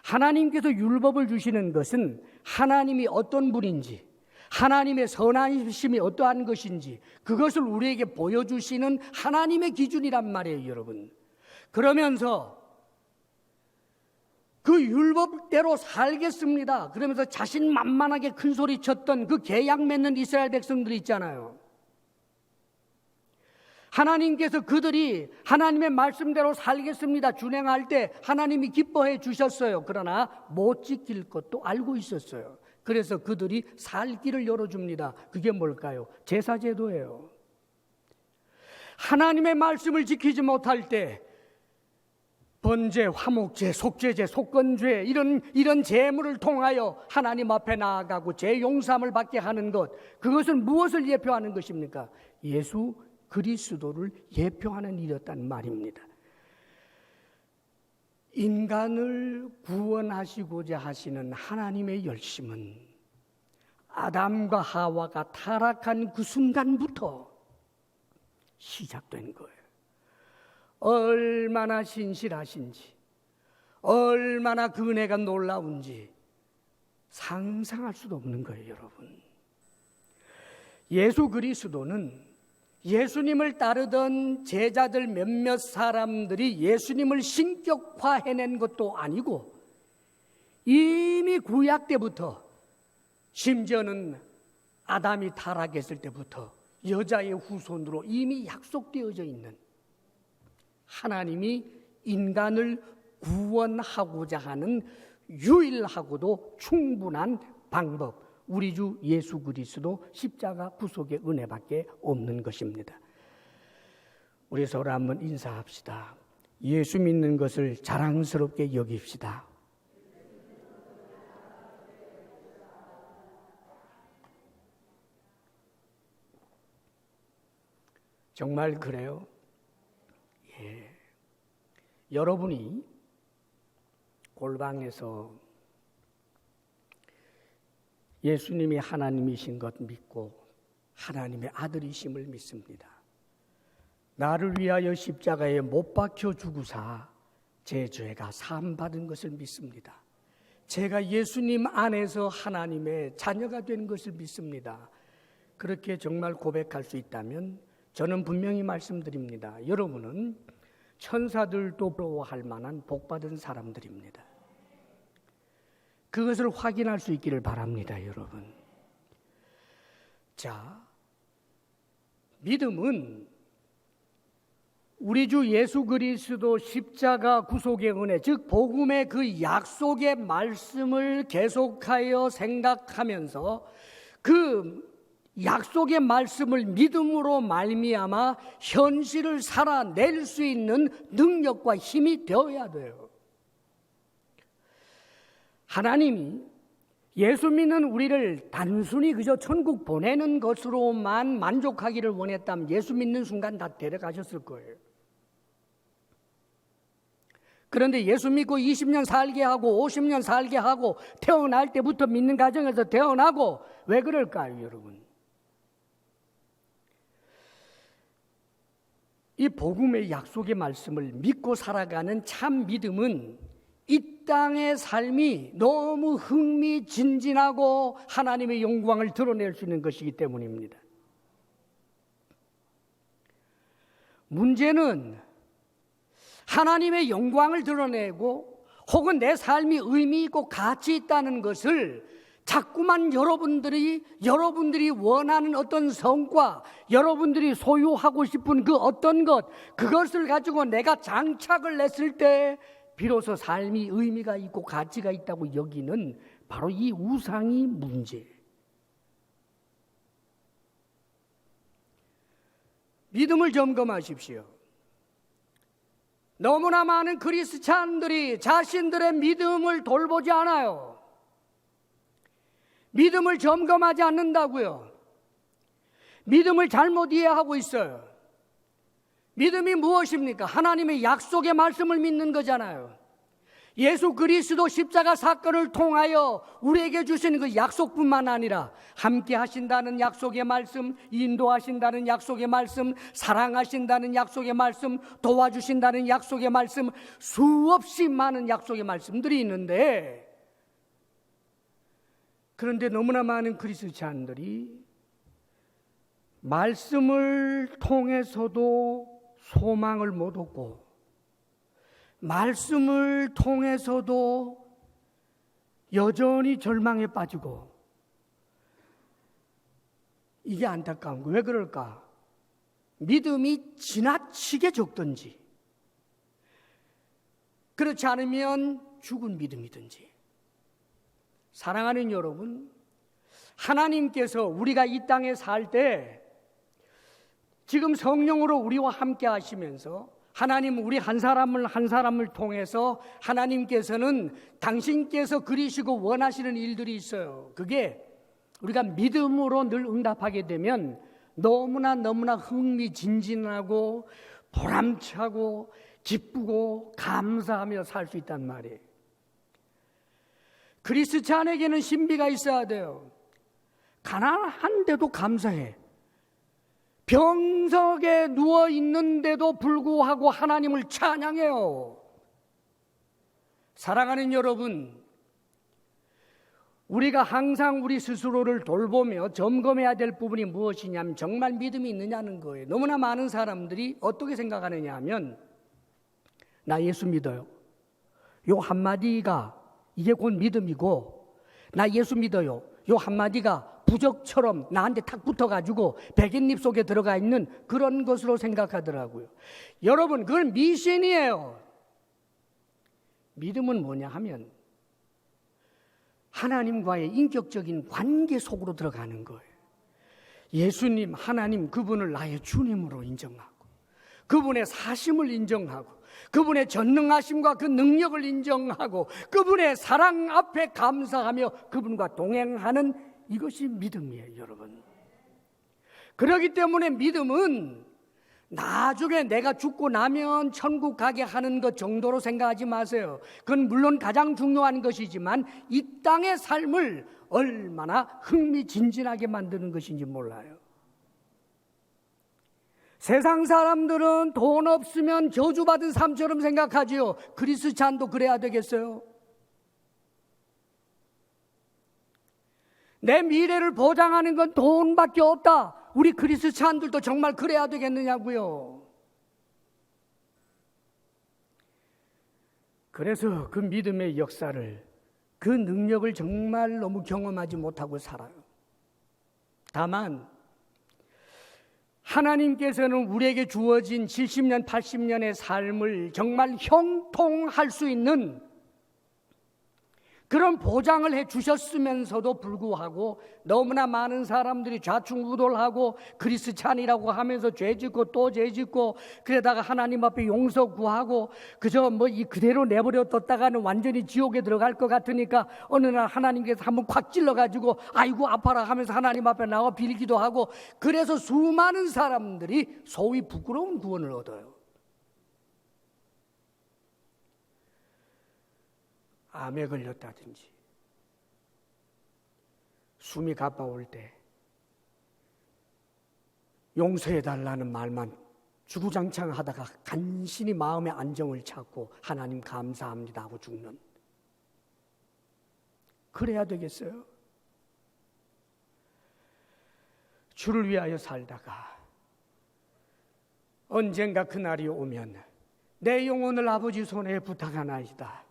하나님께서 율법을 주시는 것은 하나님이 어떤 분인지, 하나님의 선하심이 어떠한 것인지 그것을 우리에게 보여주시는 하나님의 기준이란 말이에요, 여러분. 그러면서 그 율법대로 살겠습니다. 그러면서 자신만만하게 큰 소리 쳤던 그 계약 맺는 이스라엘 백성들이 있잖아요. 하나님께서 그들이 하나님의 말씀대로 살겠습니다 준행할 때 하나님이 기뻐해 주셨어요. 그러나 못 지킬 것도 알고 있었어요. 그래서 그들이 살 길을 열어줍니다. 그게 뭘까요? 제사제도예요. 하나님의 말씀을 지키지 못할 때 번제, 화목제, 속죄제, 속건죄 이런 제물을 통하여 하나님 앞에 나아가고 죄 용서함을 받게 하는 것, 그것은 무엇을 예표하는 것입니까? 예수 그리스도를 예표하는 일이었단 말입니다. 인간을 구원하시고자 하시는 하나님의 열심은 아담과 하와가 타락한 그 순간부터 시작된 거예요. 얼마나 신실하신지, 얼마나 그 은혜가 놀라운지 상상할 수도 없는 거예요, 여러분. 예수 그리스도는 예수님을 따르던 제자들 몇몇 사람들이 예수님을 신격화해낸 것도 아니고 이미 구약 때부터, 심지어는 아담이 타락했을 때부터 여자의 후손으로 이미 약속되어져 있는, 하나님이 인간을 구원하고자 하는 유일하고도 충분한 방법, 우리 주 예수 그리스도 십자가 구속의 은혜밖에 없는 것입니다. 우리 서로 한번 인사합시다. 예수 믿는 것을 자랑스럽게 여깁시다. 정말 그래요? 예. 여러분이 골방에서 예수님이 하나님이신 것 믿고 하나님의 아들이심을 믿습니다. 나를 위하여 십자가에 못 박혀 죽으사 제 죄가 사함받은 것을 믿습니다. 제가 예수님 안에서 하나님의 자녀가 된 것을 믿습니다. 그렇게 정말 고백할 수 있다면 저는 분명히 말씀드립니다. 여러분은 천사들도 부러워할 만한 복받은 사람들입니다. 그것을 확인할 수 있기를 바랍니다, 여러분. 자, 믿음은 우리 주 예수 그리스도 십자가 구속의 은혜, 즉 복음의 그 약속의 말씀을 계속하여 생각하면서 그 약속의 말씀을 믿음으로 말미암아 현실을 살아낼 수 있는 능력과 힘이 되어야 돼요. 하나님이 예수 믿는 우리를 단순히 그저 천국 보내는 것으로만 만족하기를 원했다면 예수 믿는 순간 다 데려가셨을 거예요. 그런데 예수 믿고 20년 살게 하고 50년 살게 하고 태어날 때부터 믿는 가정에서 태어나고, 왜 그럴까요, 여러분? 이 복음의 약속의 말씀을 믿고 살아가는 참 믿음은 이 땅의 삶이 너무 흥미진진하고 하나님의 영광을 드러낼 수 있는 것이기 때문입니다. 문제는 하나님의 영광을 드러내고 혹은 내 삶이 의미 있고 가치 있다는 것을 자꾸만 여러분들이 원하는 어떤 성과, 여러분들이 소유하고 싶은 그 어떤 것, 그것을 가지고 내가 장착을 했을 때 비로소 삶이 의미가 있고 가치가 있다고 여기는 바로 이 우상이 문제예요. 믿음을 점검하십시오. 너무나 많은 그리스찬들이 자신들의 믿음을 돌보지 않아요. 믿음을 점검하지 않는다고요. 믿음을 잘못 이해하고 있어요. 믿음이 무엇입니까? 하나님의 약속의 말씀을 믿는 거잖아요. 예수 그리스도 십자가 사건을 통하여 우리에게 주시는 그 약속뿐만 아니라 함께 하신다는 약속의 말씀, 인도하신다는 약속의 말씀, 사랑하신다는 약속의 말씀, 도와주신다는 약속의 말씀, 수없이 많은 약속의 말씀들이 있는데, 그런데 너무나 많은 그리스도인들이 말씀을 통해서도 소망을 못 얻고, 말씀을 통해서도 여전히 절망에 빠지고, 이게 안타까운 거예요. 왜 그럴까? 믿음이 지나치게 적든지, 그렇지 않으면 죽은 믿음이든지. 사랑하는 여러분, 하나님께서 우리가 이 땅에 살 때 지금 성령으로 우리와 함께 하시면서 하나님 우리 한 사람을 통해서 하나님께서는 당신께서 그리시고 원하시는 일들이 있어요. 그게 우리가 믿음으로 늘 응답하게 되면 너무나 흥미진진하고 보람차고 기쁘고 감사하며 살 수 있단 말이에요. 그리스찬에게는 신비가 있어야 돼요. 가난한데도 감사해. 병석에 누워 있는데도 불구하고 하나님을 찬양해요. 사랑하는 여러분, 우리가 항상 우리 스스로를 돌보며 점검해야 될 부분이 무엇이냐면 정말 믿음이 있느냐는 거예요. 너무나 많은 사람들이 어떻게 생각하느냐 하면 나 예수 믿어요. 요 한마디가 이게 곧 믿음이고 나 예수 믿어요. 요 한마디가 부적처럼 나한테 탁 붙어가지고 백인잎 속에 들어가 있는 그런 것으로 생각하더라고요. 여러분, 그건 미신이에요. 믿음은 뭐냐 하면 하나님과의 인격적인 관계 속으로 들어가는 거예요. 예수님, 하나님, 그분을 나의 주님으로 인정하고 그분의 사심을 인정하고 그분의 전능하심과 그 능력을 인정하고 그분의 사랑 앞에 감사하며 그분과 동행하는 이것이 믿음이에요, 여러분. 그렇기 때문에 믿음은 나중에 내가 죽고 나면 천국 가게 하는 것 정도로 생각하지 마세요. 그건 물론 가장 중요한 것이지만 이 땅의 삶을 얼마나 흥미진진하게 만드는 것인지 몰라요. 세상 사람들은 돈 없으면 저주받은 삶처럼 생각하지요. 그리스찬도 그래야 되겠어요? 내 미래를 보장하는 건 돈밖에 없다. 우리 그리스찬들도 정말 그래야 되겠느냐고요. 그래서 그 믿음의 역사를, 그 능력을 정말 너무 경험하지 못하고 살아요. 다만 하나님께서는 우리에게 주어진 70년, 80년의 삶을 정말 형통할 수 있는 그런 보장을 해 주셨으면서도 불구하고 너무나 많은 사람들이 좌충우돌하고 그리스찬이라고 하면서 죄짓고 또 죄짓고 그러다가 하나님 앞에 용서 구하고 그저 이 그대로 내버려 뒀다가는 완전히 지옥에 들어갈 것 같으니까 어느 날 하나님께서 한번 콱 찔러가지고 아이고 아파라 하면서 하나님 앞에 나와 빌기도 하고 그래서 수많은 사람들이 소위 부끄러운 구원을 얻어요. 암에 걸렸다든지 숨이 가빠올 때 용서해달라는 말만 주구장창 하다가 간신히 마음의 안정을 찾고 하나님 감사합니다 하고 죽는, 그래야 되겠어요? 주를 위하여 살다가 언젠가 그날이 오면 내 영혼을 아버지 손에 부탁하나이다,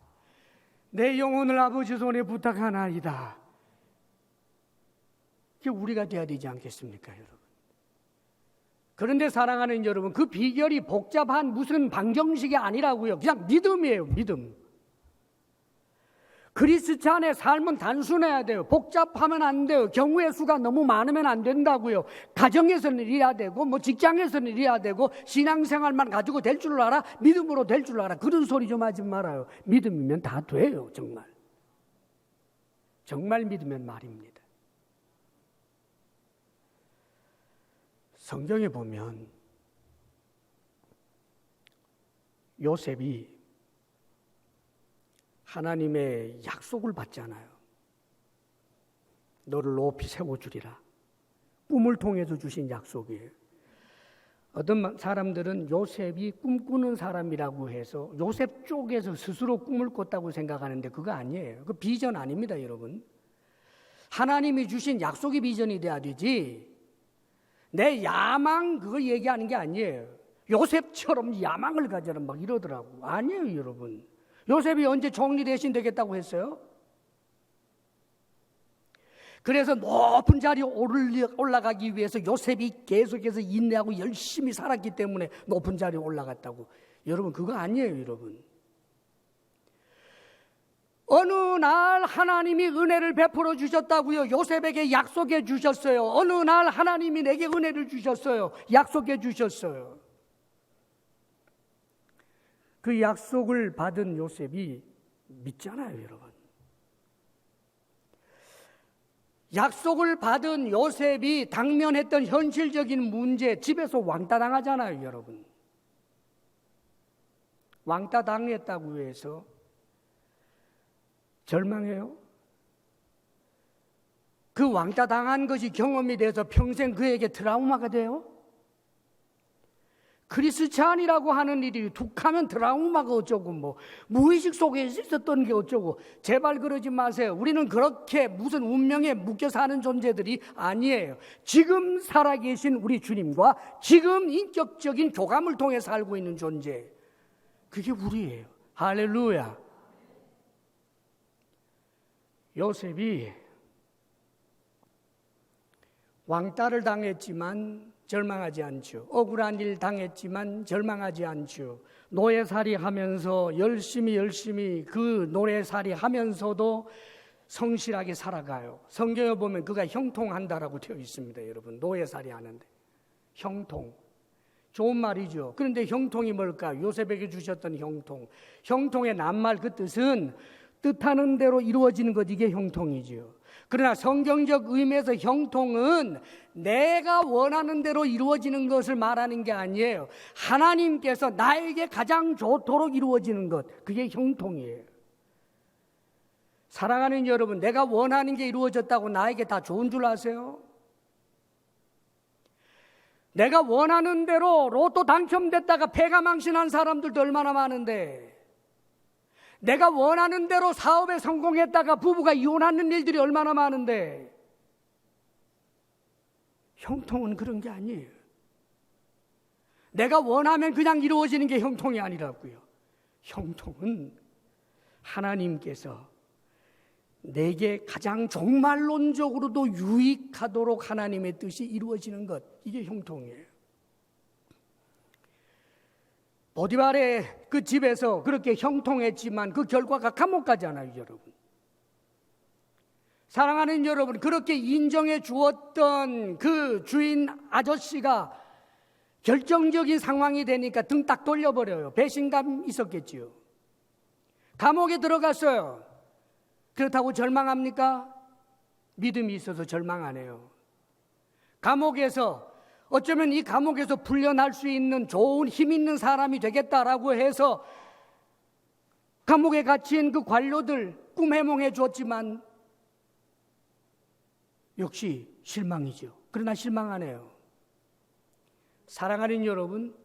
내 영혼을 아버지 손에 부탁하나이다. 그게 우리가 돼야 되지 않겠습니까, 여러분? 그런데 사랑하는 여러분, 그 비결이 복잡한 무슨 방정식이 아니라고요. 그냥 믿음이에요, 믿음. 그리스찬의 삶은 단순해야 돼요. 복잡하면 안 돼요. 경우의 수가 너무 많으면 안 된다고요. 가정에서는 이래야 되고 직장에서는 이래야 되고 신앙생활만 가지고 될 줄 알아? 믿음으로 될 줄 알아? 그런 소리 좀 하지 말아요. 믿음이면 다 돼요. 정말 믿으면 말입니다. 성경에 보면 요셉이 하나님의 약속을 받잖아요. 너를 높이 세워주리라. 꿈을 통해서 주신 약속이에요. 어떤 사람들은 요셉이 꿈꾸는 사람이라고 해서 요셉 쪽에서 스스로 꿈을 꿨다고 생각하는데 그거 아니에요. 그 비전 아닙니다, 여러분. 하나님이 주신 약속이 비전이 돼야 되지 내 야망 그거 얘기하는 게 아니에요. 요셉처럼 야망을 가져라 막 이러더라고. 아니에요, 여러분. 요셉이 언제 총리 대신 되겠다고 했어요? 그래서 높은 자리에 올라가기 위해서 요셉이 계속해서 인내하고 열심히 살았기 때문에 높은 자리에 올라갔다고. 여러분, 그거 아니에요, 여러분. 어느 날 하나님이 은혜를 베풀어 주셨다고요. 요셉에게 약속해 주셨어요. 어느 날 하나님이 내게 은혜를 주셨어요. 약속해 주셨어요. 그 약속을 받은 요셉이 믿잖아요, 여러분. 약속을 받은 요셉이 당면했던 현실적인 문제, 집에서 왕따 당하잖아요, 여러분. 왕따 당했다고 해서 절망해요? 그 왕따 당한 것이 경험이 돼서 평생 그에게 트라우마가 돼요? 크리스찬이라고 하는 일이 툭하면 트라우마가 어쩌고 뭐 무의식 속에 있었던 게 어쩌고, 제발 그러지 마세요. 우리는 그렇게 무슨 운명에 묶여 사는 존재들이 아니에요. 지금 살아계신 우리 주님과 지금 인격적인 교감을 통해 살고 있는 존재, 그게 우리예요. 할렐루야. 요셉이 왕따를 당했지만 절망하지 않죠. 억울한 일 당했지만 절망하지 않죠. 노예살이 하면서 열심히 그 노예살이 하면서도 성실하게 살아가요. 성경에 보면 그가 형통한다라고 되어 있습니다. 여러분, 노예살이 하는데 형통, 좋은 말이죠. 그런데 형통이 뭘까? 요셉에게 주셨던 형통, 형통의 낱말 그 뜻은 뜻하는 대로 이루어지는 것, 이게 형통이죠. 그러나 성경적 의미에서 형통은 내가 원하는 대로 이루어지는 것을 말하는 게 아니에요. 하나님께서 나에게 가장 좋도록 이루어지는 것, 그게 형통이에요. 사랑하는 여러분, 내가 원하는 게 이루어졌다고 나에게 다 좋은 줄 아세요? 내가 원하는 대로 로또 당첨됐다가 패가망신한 사람들도 얼마나 많은데, 내가 원하는 대로 사업에 성공했다가 부부가 이혼하는 일들이 얼마나 많은데, 형통은 그런 게 아니에요. 내가 원하면 그냥 이루어지는 게 형통이 아니라고요. 형통은 하나님께서 내게 가장 종말론적으로도 유익하도록 하나님의 뜻이 이루어지는 것, 이게 형통이에요. 보디발의 그 집에서 그렇게 형통했지만 그 결과가 감옥 가잖아요, 여러분. 사랑하는 여러분, 그렇게 인정해 주었던 그 주인 아저씨가 결정적인 상황이 되니까 등 딱 돌려버려요. 배신감 있었겠지요. 감옥에 들어갔어요. 그렇다고 절망합니까? 믿음이 있어서 절망 안 해요. 감옥에서 어쩌면 이 감옥에서 풀려날 수 있는 좋은 힘 있는 사람이 되겠다라고 해서 감옥에 갇힌 그 관료들 꿈 해몽해 줬지만 역시 실망이죠. 그러나 실망 안 해요. 사랑하는 여러분,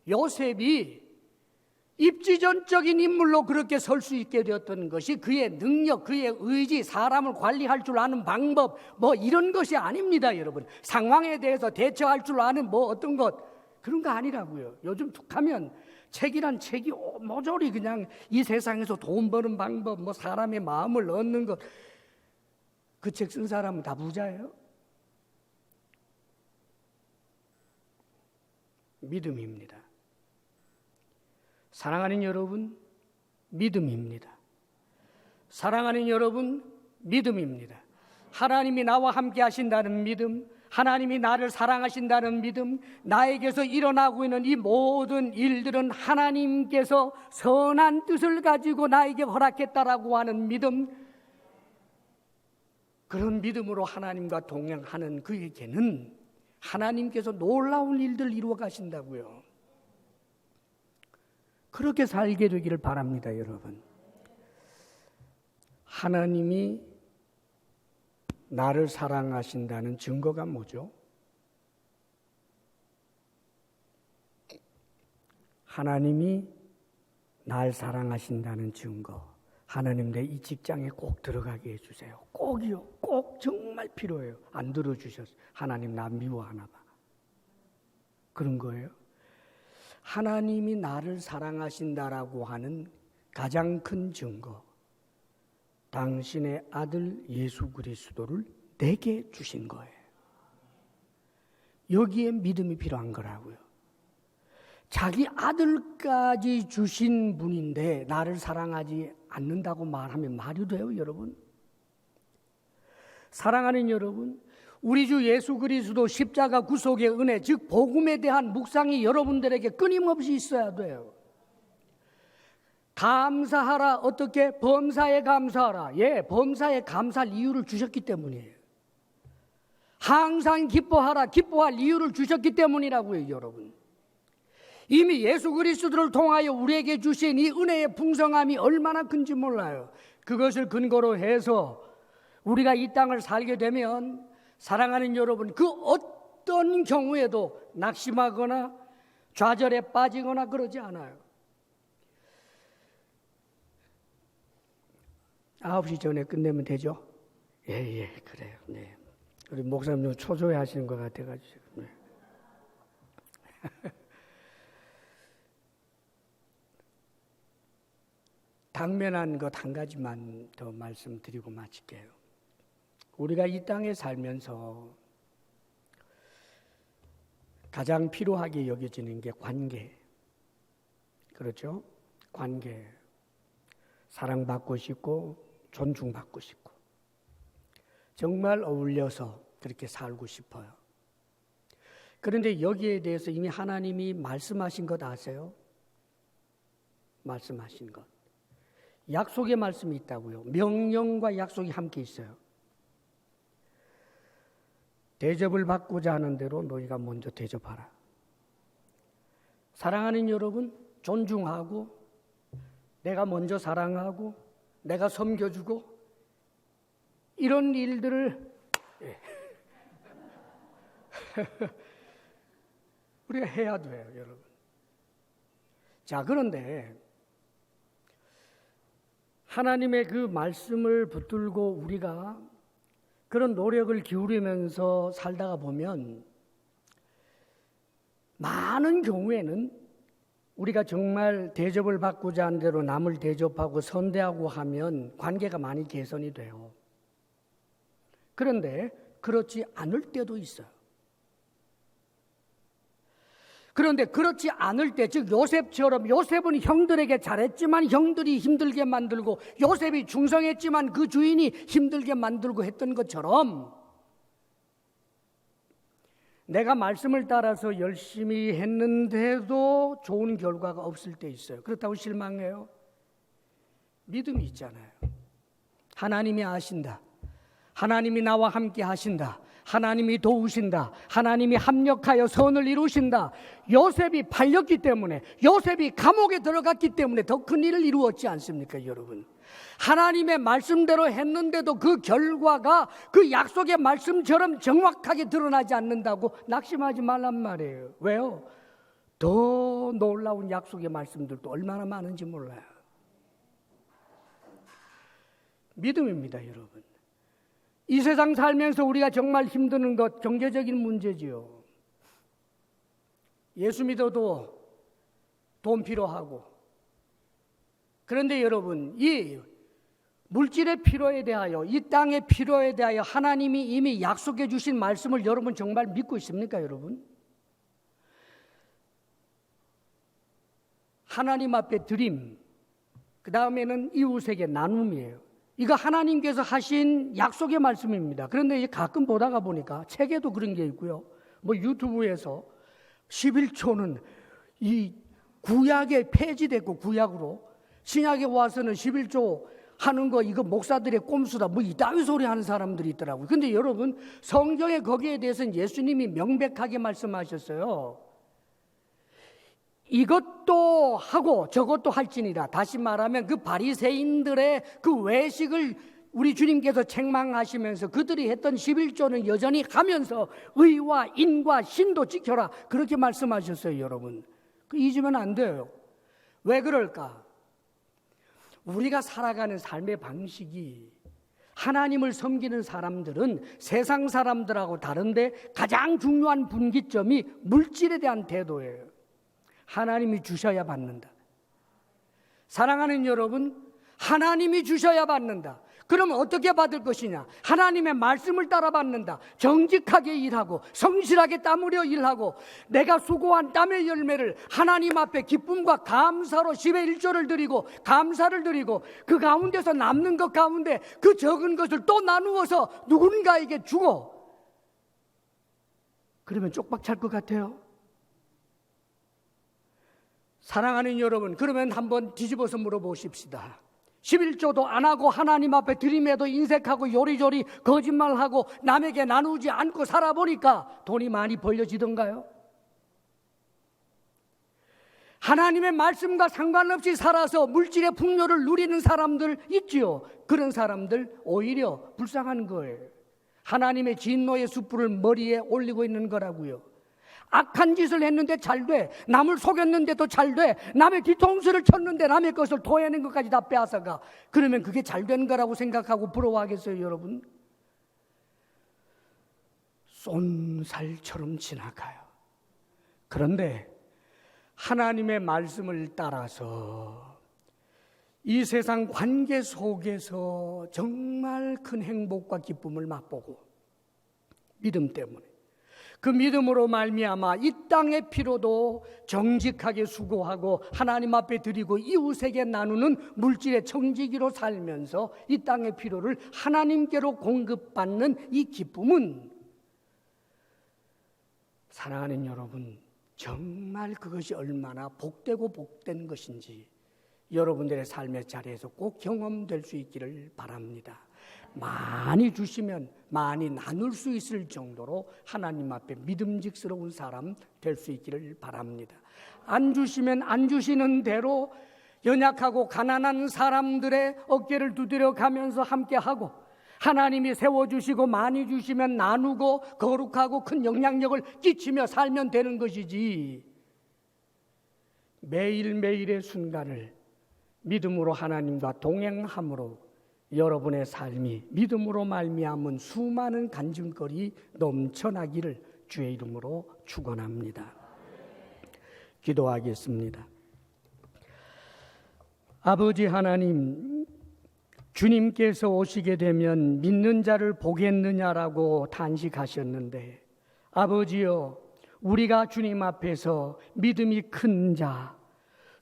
요셉이 입지전적인 인물로 그렇게 설 수 있게 되었던 것이 그의 능력, 그의 의지, 사람을 관리할 줄 아는 방법, 뭐 이런 것이 아닙니다, 여러분. 상황에 대해서 대처할 줄 아는 뭐 어떤 것, 그런 거 아니라고요. 요즘 툭하면 책이란 책이 모조리 그냥 이 세상에서 돈 버는 방법, 뭐 사람의 마음을 얻는 것, 그 책 쓴 사람은 다 부자예요? 믿음입니다. 사랑하는 여러분, 믿음입니다. 사랑하는 여러분, 믿음입니다. 하나님이 나와 함께 하신다는 믿음, 하나님이 나를 사랑하신다는 믿음, 나에게서 일어나고 있는 이 모든 일들은 하나님께서 선한 뜻을 가지고 나에게 허락했다라고 하는 믿음, 그런 믿음으로 하나님과 동행하는 그에게는 하나님께서 놀라운 일들 이루어 가신다고요. 그렇게 살게 되기를 바랍니다, 여러분. 하나님이 나를 사랑하신다는 증거가 뭐죠? 하나님이 날 사랑하신다는 증거. 하나님, 내 이 직장에 꼭 들어가게 해주세요. 꼭이요. 꼭 정말 필요해요. 안 들어주셨어요. 하나님, 나 미워하나 봐. 그런 거예요. 하나님이 나를 사랑하신다라고 하는 가장 큰 증거, 당신의 아들 예수 그리스도를 내게 주신 거예요. 여기에 믿음이 필요한 거라고요. 자기 아들까지 주신 분인데 나를 사랑하지 않는다고 말하면 말이 돼요, 여러분? 사랑하는 여러분, 우리 주 예수 그리스도 십자가 구속의 은혜, 즉 복음에 대한 묵상이 여러분들에게 끊임없이 있어야 돼요. 감사하라. 어떻게? 범사에 감사하라. 예, 범사에 감사할 이유를 주셨기 때문이에요. 항상 기뻐하라. 기뻐할 이유를 주셨기 때문이라고요, 여러분. 이미 예수 그리스도를 통하여 우리에게 주신 이 은혜의 풍성함이 얼마나 큰지 몰라요. 그것을 근거로 해서 우리가 이 땅을 살게 되면 사랑하는 여러분, 그 어떤 경우에도 낙심하거나 좌절에 빠지거나 그러지 않아요. 9시 전에 끝내면 되죠? 예, 그래요. 네. 우리 목사님 초조해 하시는 것 같아가지고. 네. 당면한 것 한 가지만 더 말씀드리고 마칠게요. 우리가 이 땅에 살면서 가장 필요하게 여겨지는 게 관계. 그렇죠? 관계. 사랑받고 싶고 존중받고 싶고 정말 어울려서 그렇게 살고 싶어요. 그런데 여기에 대해서 이미 하나님이 말씀하신 것 아세요? 말씀하신 것. 약속의 말씀이 있다고요. 명령과 약속이 함께 있어요. 대접을 받고자 하는 대로 너희가 먼저 대접하라. 사랑하는 여러분, 존중하고 내가 먼저 사랑하고 내가 섬겨주고 이런 일들을 우리가 해야 돼요, 여러분. 자, 그런데 하나님의 그 말씀을 붙들고 우리가 그런 노력을 기울이면서 살다가 보면 많은 경우에는 우리가 정말 대접을 받고자 하는 대로 남을 대접하고 선대하고 하면 관계가 많이 개선이 돼요. 그런데 그렇지 않을 때도 있어요. 그런데 그렇지 않을 때, 즉 요셉처럼 요셉은 형들에게 잘했지만 형들이 힘들게 만들고 요셉이 충성했지만 그 주인이 힘들게 만들고 했던 것처럼 내가 말씀을 따라서 열심히 했는데도 좋은 결과가 없을 때 있어요. 그렇다고 실망해요? 믿음이 있잖아요. 하나님이 아신다. 하나님이 나와 함께 하신다. 하나님이 도우신다. 하나님이 합력하여 선을 이루신다. 요셉이 팔렸기 때문에, 요셉이 감옥에 들어갔기 때문에 더 큰 일을 이루었지 않습니까, 여러분? 하나님의 말씀대로 했는데도 그 결과가 그 약속의 말씀처럼 정확하게 드러나지 않는다고 낙심하지 말란 말이에요. 왜요? 더 놀라운 약속의 말씀들도 얼마나 많은지 몰라요. 믿음입니다, 여러분. 이 세상 살면서 우리가 정말 힘드는 것, 경제적인 문제지요. 예수 믿어도 돈 필요하고. 그런데 여러분, 이 물질의 필요에 대하여, 이 땅의 필요에 대하여 하나님이 이미 약속해 주신 말씀을 여러분 정말 믿고 있습니까, 여러분? 하나님 앞에 드림, 그 다음에는 이웃에게 나눔이에요. 이거 하나님께서 하신 약속의 말씀입니다. 그런데 가끔 보다가 보니까 책에도 그런 게 있고요. 뭐 유튜브에서 11조는 이 구약에 폐지됐고 구약으로 신약에 와서는 11조 하는 거 이거 목사들의 꼼수다 뭐 이따위 소리 하는 사람들이 있더라고요. 근데 여러분 성경에 거기에 대해서는 예수님이 명백하게 말씀하셨어요. 이것도 하고 저것도 할지니라. 다시 말하면 그 바리새인들의 그 외식을 우리 주님께서 책망하시면서 그들이 했던 11조는 여전히 가면서 의와 인과 신도 지켜라. 그렇게 말씀하셨어요, 여러분. 잊으면 안 돼요. 왜 그럴까? 우리가 살아가는 삶의 방식이 하나님을 섬기는 사람들은 세상 사람들하고 다른데 가장 중요한 분기점이 물질에 대한 태도예요. 하나님이 주셔야 받는다. 사랑하는 여러분, 하나님이 주셔야 받는다. 그럼 어떻게 받을 것이냐? 하나님의 말씀을 따라 받는다. 정직하게 일하고 성실하게 땀 흘려 일하고 내가 수고한 땀의 열매를 하나님 앞에 기쁨과 감사로 10의 1조를 드리고 감사를 드리고 그 가운데서 남는 것 가운데 그 적은 것을 또 나누어서 누군가에게 주고 그러면 쪽박 찰 것 같아요? 사랑하는 여러분, 그러면 한번 뒤집어서 물어보십시다. 11조도 안 하고 하나님 앞에 들임에도 인색하고 요리조리 거짓말하고 남에게 나누지 않고 살아보니까 돈이 많이 벌려지던가요? 하나님의 말씀과 상관없이 살아서 물질의 풍요를 누리는 사람들 있지요. 그런 사람들 오히려 불쌍한 거예요. 하나님의 진노의 숯불을 머리에 올리고 있는 거라고요. 악한 짓을 했는데 잘 돼. 남을 속였는데도 잘 돼. 남의 뒤통수를 쳤는데 남의 것을 토해낸 것까지 다 빼앗아가. 그러면 그게 잘 된 거라고 생각하고 부러워하겠어요, 여러분? 쏜살처럼 지나가요. 그런데 하나님의 말씀을 따라서 이 세상 관계 속에서 정말 큰 행복과 기쁨을 맛보고 믿음 때문에 그 믿음으로 말미암아 이 땅의 피로도 정직하게 수고하고 하나님 앞에 드리고 이웃에게 나누는 물질의 청지기로 살면서 이 땅의 피로를 하나님께로 공급받는 이 기쁨은 사랑하는 여러분, 정말 그것이 얼마나 복되고 복된 것인지 여러분들의 삶의 자리에서 꼭 경험될 수 있기를 바랍니다. 많이 주시면 많이 나눌 수 있을 정도로 하나님 앞에 믿음직스러운 사람 될 수 있기를 바랍니다. 안 주시면 안 주시는 대로 연약하고 가난한 사람들의 어깨를 두드려 가면서 함께하고, 하나님이 세워주시고 많이 주시면 나누고 거룩하고 큰 영향력을 끼치며 살면 되는 것이지, 매일매일의 순간을 믿음으로 하나님과 동행함으로 여러분의 삶이 믿음으로 말미암은 수많은 간증거리 넘쳐나기를 주의 이름으로 축원합니다. 기도하겠습니다. 아버지 하나님, 주님께서 오시게 되면 믿는 자를 보겠느냐라고 단식하셨는데, 아버지여, 우리가 주님 앞에서 믿음이 큰 자,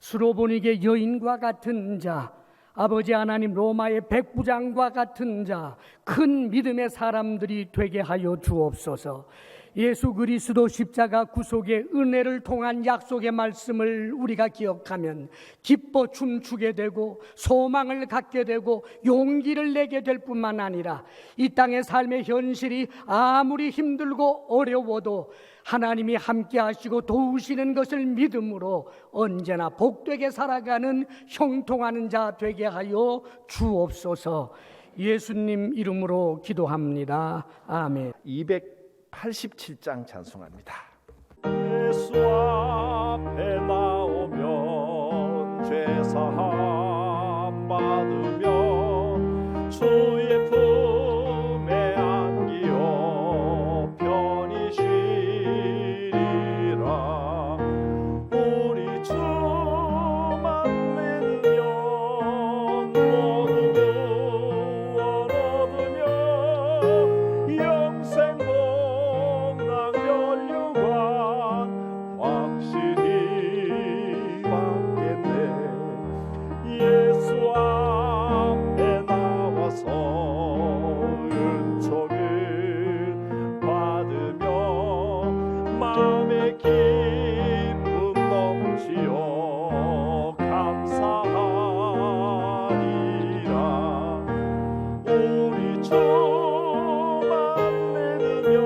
수로보니게 여인과 같은 자, 아버지 하나님 로마의 백부장과 같은 자, 큰 믿음의 사람들이 되게 하여 주옵소서. 예수 그리스도 십자가 구속의 은혜를 통한 약속의 말씀을 우리가 기억하면 기뻐 춤추게 되고 소망을 갖게 되고 용기를 내게 될 뿐만 아니라 이 땅의 삶의 현실이 아무리 힘들고 어려워도 하나님이 함께 하시고 도우시는 것을 믿음으로 언제나 복되게 살아가는 형통하는 자 되게 하여 주옵소서. 예수님 이름으로 기도합니다. 아멘. 287장 찬송합니다. 예수 앞에 나오면 죄사함 받으며 주의 품에 안기어 편히 쉬리라. 우리 주만 믿으면 모두 구원 얻으며 영생 확실히 받겠네. 예수 앞에 나와서 은총을 받으며 마음의 기쁨 넘치어 감사하리라. 우리 주만 믿으면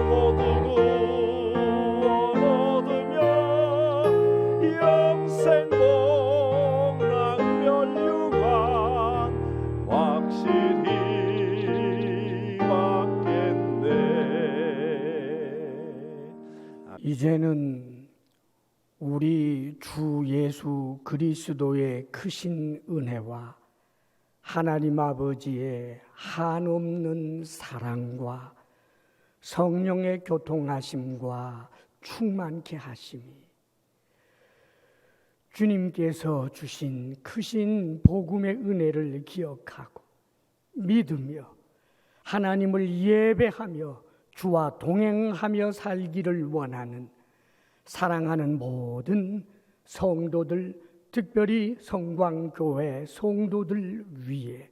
모두 이제는 우리 주 예수 그리스도의 크신 은혜와 하나님 아버지의 한없는 사랑과 성령의 교통하심과 충만케 하심이 주님께서 주신 크신 복음의 은혜를 기억하고 믿으며 하나님을 예배하며 주와 동행하며 살기를 원하는 사랑하는 모든 성도들, 특별히 성광교회 성도들 위해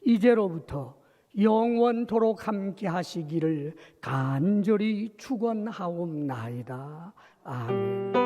이제로부터 영원토록 함께 하시기를 간절히 축원하옵나이다. 아멘.